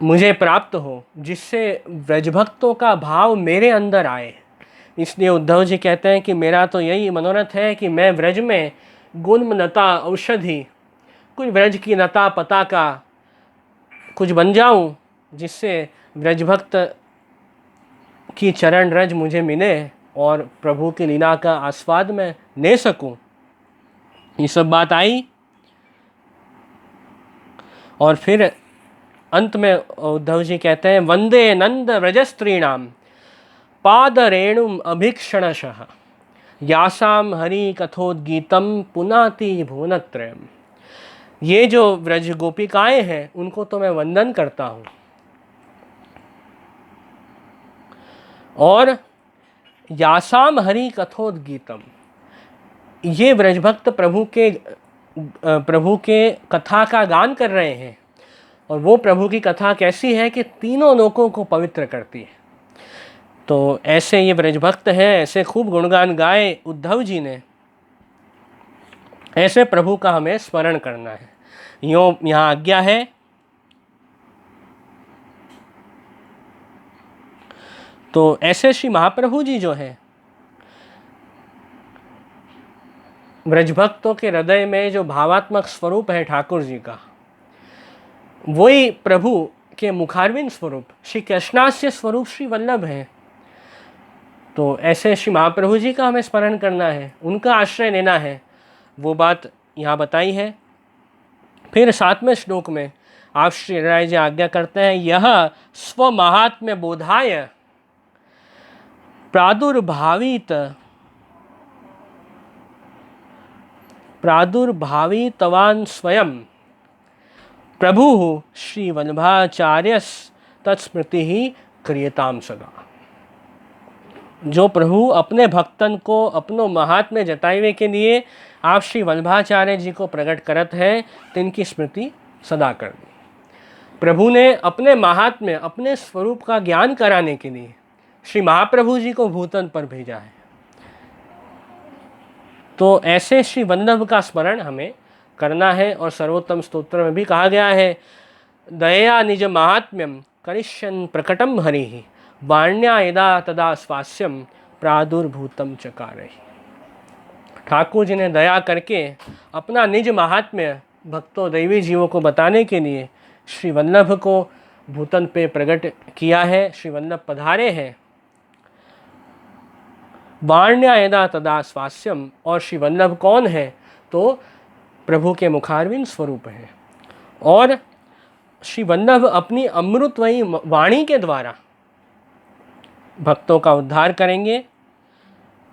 मुझे प्राप्त हो, जिससे व्रजभक्तों का भाव मेरे अंदर आए। इसलिए उद्धव जी कहते हैं कि मेरा तो यही मनोरथ है कि मैं व्रज में गुल्म लता औषधि, कुछ व्रज की लता पता का कुछ बन जाऊं, जिससे व्रजभक्त की चरण रज मुझे मिले और प्रभु की लीला का आस्वाद मैं ले सकूं। ये सब बात आई और फिर अंत में उद्धव जी कहते हैं, वंदे नंद व्रजस्त्रीणाम पाद रेणुम अभीक्षणशः यासाम हरि कथोद्गीतम पुनाति भुवनत्रयम्। ये जो व्रज गोपिकाएं हैं उनको तो मैं वंदन करता हूँ, और यासाम हरि कथोद्गीतम, ये व्रजभक्त प्रभु के कथा का गान कर रहे हैं। और वो प्रभु की कथा कैसी है कि तीनों लोकों को पवित्र करती है। तो ऐसे ये व्रजभक्त हैं, ऐसे खूब गुणगान गाए उद्धव जी ने। ऐसे प्रभु का हमें स्मरण करना है। यो यहाँ आज्ञा है, तो ऐसे श्री महाप्रभु जी जो है, व्रजभक्तों के हृदय में जो भावात्मक स्वरूप है ठाकुर जी का, वही प्रभु के मुखारविंद स्वरूप श्री कृष्णास्य स्वरूप श्री वल्लभ है। तो ऐसे श्री महाप्रभु जी का हमें स्मरण करना है, उनका आश्रय लेना है। वो बात यहाँ बताई है। फिर 7वें श्लोक में आप श्री राय जी आज्ञा करते हैं, यह स्वमहात्म्य बोधाय प्रादुर्भावितवान् स्वयं प्रभु श्री वल्लभाचार्यस् तत्स्मृति ही क्रियताम सदा। जो प्रभु अपने भक्तन को अपनो महात्म्य जतावे के लिए आप श्री वल्लभाचार्य जी को प्रकट करत है, तिनकी स्मृति सदा कर दी। प्रभु ने अपने महात्म्य, अपने स्वरूप का ज्ञान कराने के लिए श्री महाप्रभु जी को भूतन पर भेजा है। तो ऐसे श्री वल्लभ का स्मरण हमें करना है। और सर्वोत्तम स्तोत्र में भी कहा गया है, दया निज महात्म्यम करिष्यन् प्रकटम हरिः वाण्या यदा तदा स्वास्यम प्रादुर्भूतम चकारहि। ठाकुर जी ने दया करके अपना निज महात्म्य भक्तों दैवी जीवों को बताने के लिए श्री वल्लभ को भूतन पे प्रकट किया है। श्री वल्लभ पधारे हैं। वाण्या यदा तदा स्वास्यम, और श्री वल्लभ कौन है? तो प्रभु के मुखारविंद स्वरूप है। और श्री वल्लभ अपनी अमृतमयी वाणी के द्वारा भक्तों का उद्धार करेंगे।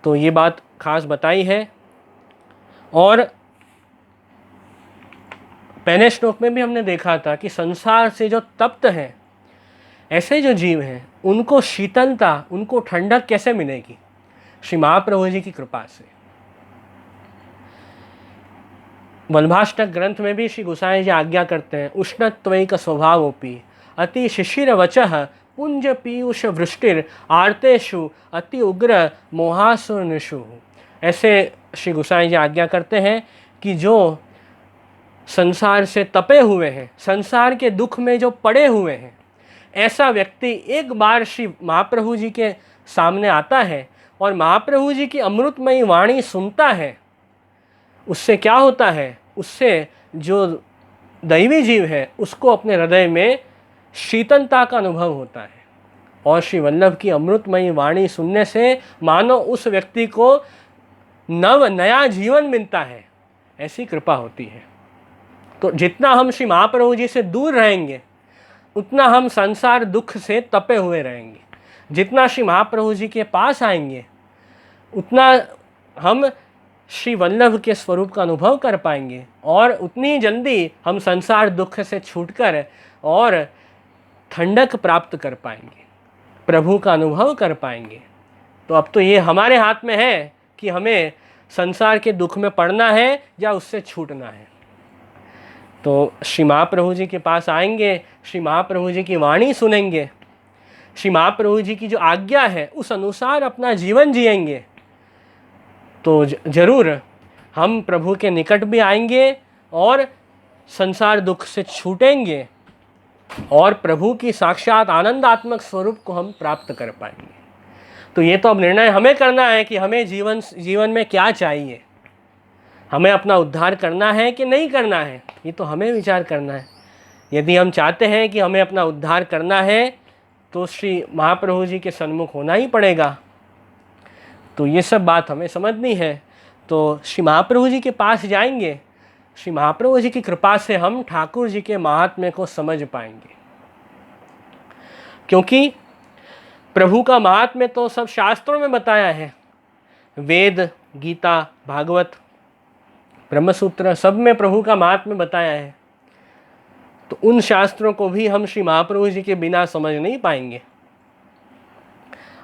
तो ये बात खास बताई है। और पहले श्लोक में भी हमने देखा था कि संसार से जो तप्त हैं, ऐसे जो जीव हैं, उनको शीतलता, उनको ठंडक कैसे मिलेगी? श्री महाप्रभु जी की कृपा से। वल्लभाष्टक ग्रंथ में भी श्री गोसाई जी आज्ञा करते हैं, उष्णत्वैक स्वभावोपि अति शिशिर वचः पुंज पीयूष वृष्टिर आर्तेषु अति उग्र मोहासुरनिषु। ऐसे श्री गोसाई जी आज्ञा करते हैं कि जो संसार से तपे हुए हैं, संसार के दुख में जो पड़े हुए हैं, ऐसा व्यक्ति एक बार श्री महाप्रभु जी के सामने आता है और महाप्रभु जी की अमृतमयी वाणी सुनता है। उससे क्या होता है? उससे जो दैवी जीव है उसको अपने हृदय में शीतलता का अनुभव होता है। और श्री वल्लभ की अमृतमयी वाणी सुनने से मानो उस व्यक्ति को नया जीवन मिलता है, ऐसी कृपा होती है। तो जितना हम श्री महाप्रभु जी से दूर रहेंगे, उतना हम संसार दुख से तपे हुए रहेंगे। जितना श्री महाप्रभु जी के पास आएंगे, उतना हम श्री वल्लभ के स्वरूप का अनुभव कर पाएंगे, और उतनी जल्दी हम संसार दुख से छूटकर और ठंडक प्राप्त कर पाएंगे, प्रभु का अनुभव कर पाएंगे। तो अब तो ये हमारे हाथ में है कि हमें संसार के दुख में पड़ना है या उससे छूटना है। तो श्री महाप्रभु जी के पास आएंगे, श्री महाप्रभु जी की वाणी सुनेंगे, श्री महाप्रभु जी की जो आज्ञा है उस अनुसार अपना जीवन जिएंगे, तो जरूर हम प्रभु के निकट भी आएंगे और संसार दुख से छूटेंगे और प्रभु की साक्षात आनंदात्मक स्वरूप को हम प्राप्त कर पाएंगे। तो ये तो अब निर्णय हमें करना है कि हमें जीवन में क्या चाहिए, हमें अपना उद्धार करना है कि नहीं करना है, ये तो हमें विचार करना है। यदि हम चाहते हैं कि हमें अपना उद्धार करना है तो श्री महाप्रभु जी के सन्मुख होना ही पड़ेगा। तो ये सब बात हमें समझनी है। तो श्री महाप्रभु जी के पास जाएंगे, श्री महाप्रभु जी की कृपा से हम ठाकुर जी के महात्म्य को समझ पाएंगे। क्योंकि प्रभु का महात्म्य तो सब शास्त्रों में बताया है, वेद, गीता, भागवत, ब्रह्मसूत्र, सब में प्रभु का महात्म्य बताया है। तो उन शास्त्रों को भी हम श्री महाप्रभु जी के बिना समझ नहीं पाएंगे।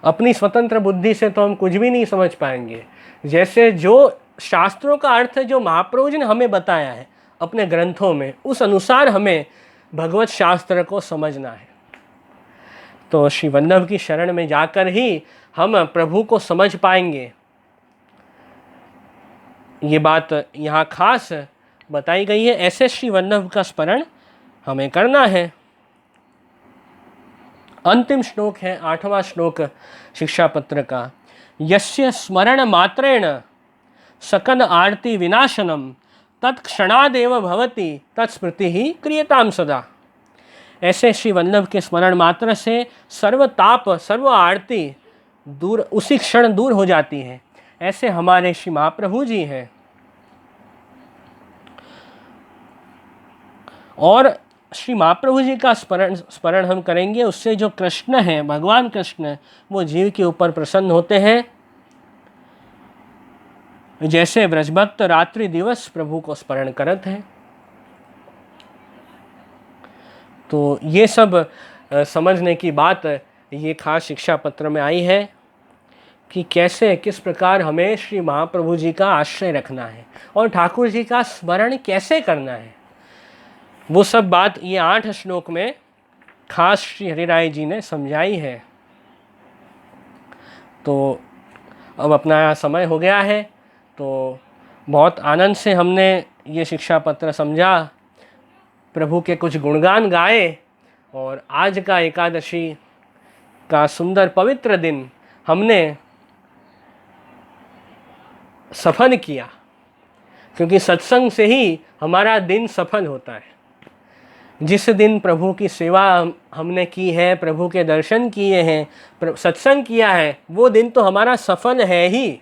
अपनी स्वतंत्र बुद्धि से तो हम कुछ भी नहीं समझ पाएंगे। जैसे जो शास्त्रों का अर्थ जो महाप्रभु जी ने हमें बताया है अपने ग्रंथों में, उस अनुसार हमें भगवत शास्त्र को समझना है। तो श्री वल्लभ की शरण में जाकर ही हम प्रभु को समझ पाएंगे। ये बात यहाँ खास बताई गई है। ऐसे श्री वल्लभ का स्मरण हमें करना है। अंतिम श्लोक है 8वां श्लोक शिक्षा पत्र का। यस्य स्मरण मात्रेण सकल आरती विनाशनम तत्क्षणादेव भवति तत्स्मृति ही क्रियताम सदा। ऐसे श्री वल्लभ के स्मरण मात्र से सर्व ताप, सर्व आरती दूर, उसी क्षण दूर हो जाती है। ऐसे हमारे श्री महाप्रभु जी हैं। और श्री महाप्रभु जी का स्मरण हम करेंगे, उससे जो कृष्ण है, भगवान कृष्ण, वो जीव के ऊपर प्रसन्न होते हैं। जैसे ब्रजभक्त रात्रि दिवस प्रभु को स्मरण करते हैं। तो ये सब समझने की बात ये खास शिक्षा पत्र में आई है कि कैसे, किस प्रकार हमें श्री महाप्रभु जी का आश्रय रखना है और ठाकुर जी का स्मरण कैसे करना है। वो सब बात ये 8 श्लोक में खास श्री हरिराय जी ने समझाई है। तो अब अपना समय हो गया है। तो बहुत आनंद से हमने ये शिक्षा पत्र समझा, प्रभु के कुछ गुणगान गाए और आज का एकादशी का सुंदर पवित्र दिन हमने सफल किया। क्योंकि सत्संग से ही हमारा दिन सफल होता है। जिस दिन प्रभु की सेवा हमने की है, प्रभु के दर्शन किए हैं, सत्संग किया है, वो दिन तो हमारा सफल है ही।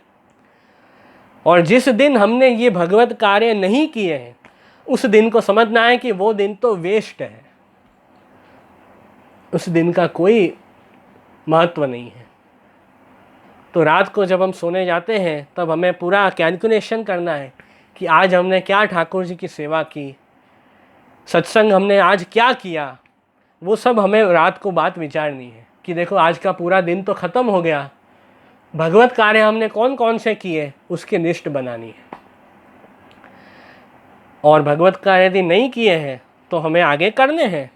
और जिस दिन हमने ये भगवत कार्य नहीं किए हैं, उस दिन को समझना है कि वो दिन तो वेस्ट है, उस दिन का कोई महत्व नहीं है। तो रात को जब हम सोने जाते हैं तब हमें पूरा कैलकुलेशन करना है कि आज हमने क्या ठाकुर जी की सेवा की, सत्संग हमने आज क्या किया। वो सब हमें रात को बात विचारनी है कि देखो आज का पूरा दिन तो ख़त्म हो गया, भगवत कार्य हमने कौन कौन से किए उसकी लिस्ट बनानी है। और भगवत कार्य यदि नहीं किए हैं तो हमें आगे करने हैं।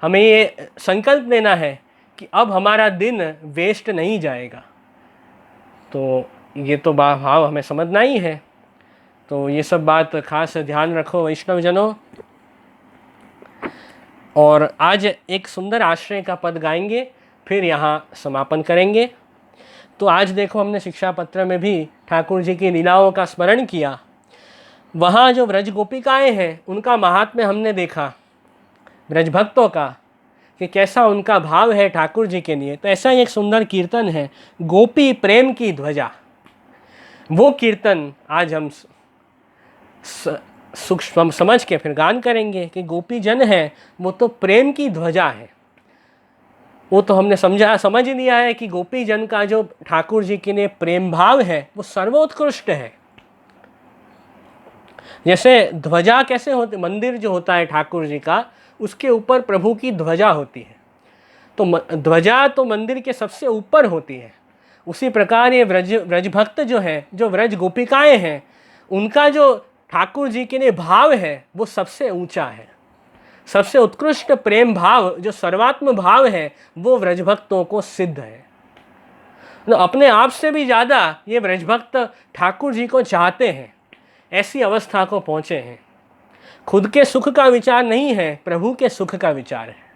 हमें ये संकल्प लेना है कि अब हमारा दिन वेस्ट नहीं जाएगा। तो ये तो भाव हमें समझना ही है। तो ये सब बात खास ध्यान रखो वैष्णव जनों। और आज एक सुंदर आश्रय का पद गाएंगे, फिर यहाँ समापन करेंगे। तो आज देखो हमने शिक्षा पत्र में भी ठाकुर जी की लीलाओं का स्मरण किया। वहाँ जो व्रज गोपिकाएँ हैं उनका महात्म्य हमने देखा, ब्रज भक्तों का, कि कैसा उनका भाव है ठाकुर जी के लिए। तो ऐसा ही एक सुंदर कीर्तन है, गोपी प्रेम की ध्वजा। वो कीर्तन आज हम सूक्ष्म समझ के फिर गान करेंगे कि गोपी जन है वो तो प्रेम की ध्वजा है। वो तो हमने समझ लिया है कि गोपी जन का जो ठाकुर जी के लिए प्रेम भाव है वो सर्वोत्कृष्ट है। जैसे ध्वजा कैसे होती, मंदिर जो होता है ठाकुर जी का, उसके ऊपर प्रभु की ध्वजा होती है। तो ध्वजा तो मंदिर के सबसे ऊपर होती है। उसी प्रकार ये व्रज भक्त जो है, जो व्रज गोपिकाएं हैं, उनका जो ठाकुर जी के लिए भाव है वो सबसे ऊंचा है। सबसे उत्कृष्ट प्रेम भाव जो सर्वात्म भाव है वो व्रज भक्तों को सिद्ध है। तो अपने आप से भी ज़्यादा ये व्रज भक्त ठाकुर जी को चाहते हैं, ऐसी अवस्था को पहुँचे हैं। खुद के सुख का विचार नहीं है, प्रभु के सुख का विचार है।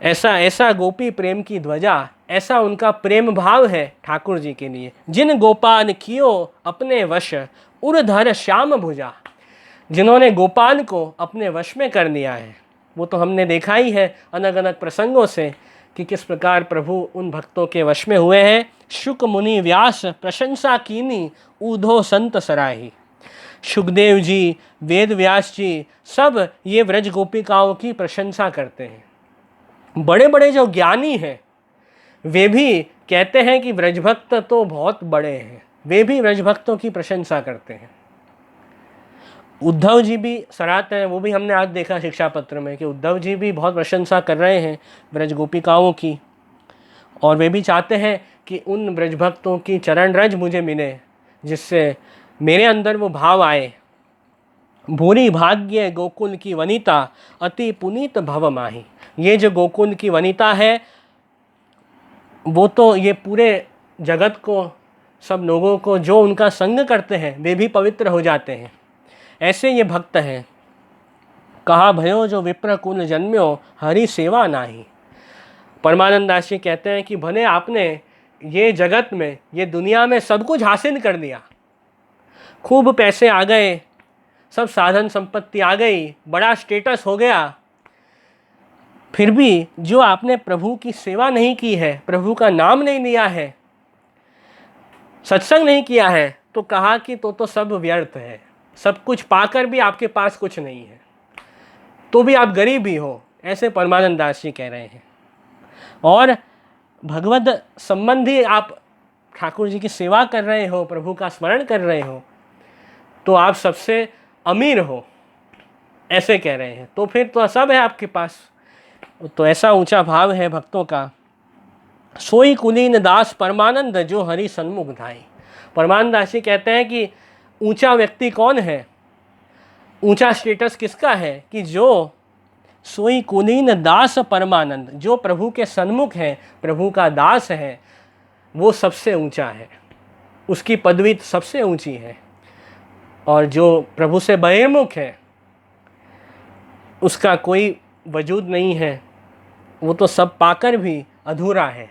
ऐसा गोपी प्रेम की ध्वजा, ऐसा उनका प्रेम भाव है ठाकुर जी के लिए। जिन गोपाल कियो अपने वश उर्धर श्याम भुजा, जिन्होंने गोपाल को अपने वश में कर लिया है, वो तो हमने देखा ही है अलग अलग प्रसंगों से कि किस प्रकार प्रभु उन भक्तों के वश में हुए हैं। शुक मुनि व्यास प्रशंसा कीनी, ऊधो संत सराही। सुखदेव जी, वेद व्यास जी, सब ये व्रज गोपिकाओं की प्रशंसा करते हैं। बड़े बड़े जो ज्ञानी हैं वे भी कहते हैं कि व्रजभक्त तो बहुत बड़े हैं, वे भी व्रजभक्तों की प्रशंसा करते हैं। उद्धव जी भी सराहते हैं, वो भी हमने आज देखा शिक्षा पत्र में कि उद्धव जी भी बहुत प्रशंसा कर रहे हैं व्रज गोपिकाओं की, और वे भी चाहते हैं कि उन व्रजभक्तों की चरण रज मुझे मिले जिससे मेरे अंदर वो भाव आए। भूरी भाग्य गोकुल की वनिता, अति पुनीत भव माही। ये जो गोकुल की वनिता है वो तो ये पूरे जगत को, सब लोगों को जो उनका संग करते हैं वे भी पवित्र हो जाते हैं, ऐसे ये भक्त हैं। कहा भयो जो विप्र कुल जन्म्यो, हरि सेवा नाही। परमानंद दास जी कहते हैं कि भले आपने ये जगत में, ये दुनिया में सब कुछ हासिल कर लिया, खूब पैसे आ गए, सब साधन संपत्ति आ गई, बड़ा स्टेटस हो गया, फिर भी जो आपने प्रभु की सेवा नहीं की है, प्रभु का नाम नहीं लिया है, सत्संग नहीं किया है, तो कहा कि तो सब व्यर्थ है। सब कुछ पाकर भी आपके पास कुछ नहीं है, तो भी आप गरीब ही हो, ऐसे परमानंद दास जी कह रहे हैं। और भगवत संबंधी आप ठाकुर जी की सेवा कर रहे हो, प्रभु का स्मरण कर रहे हो, तो आप सबसे अमीर हो, ऐसे कह रहे हैं। तो फिर तो सब है आपके पास। तो ऐसा ऊंचा भाव है भक्तों का। सोई कुलीन दास परमानंद, जो हरि सन्मुख धाई। परमानंद दास जी कहते हैं कि ऊंचा व्यक्ति कौन है, ऊंचा स्टेटस किसका है कि जो सोई कुलीन दास परमानंद, जो प्रभु के सन्मुख है, प्रभु का दास है, वो सबसे ऊंचा है, उसकी पदवी सबसे ऊंची है। और जो प्रभु से बहिर्मुख है उसका कोई वजूद नहीं है, वो तो सब पाकर भी अधूरा है,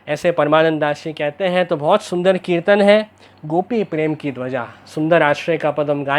ऐसे परमानंद दास जी कहते हैं। तो बहुत सुंदर कीर्तन है, गोपी प्रेम की ध्वजा। सुंदर आश्रय का पद हम गाएंगे।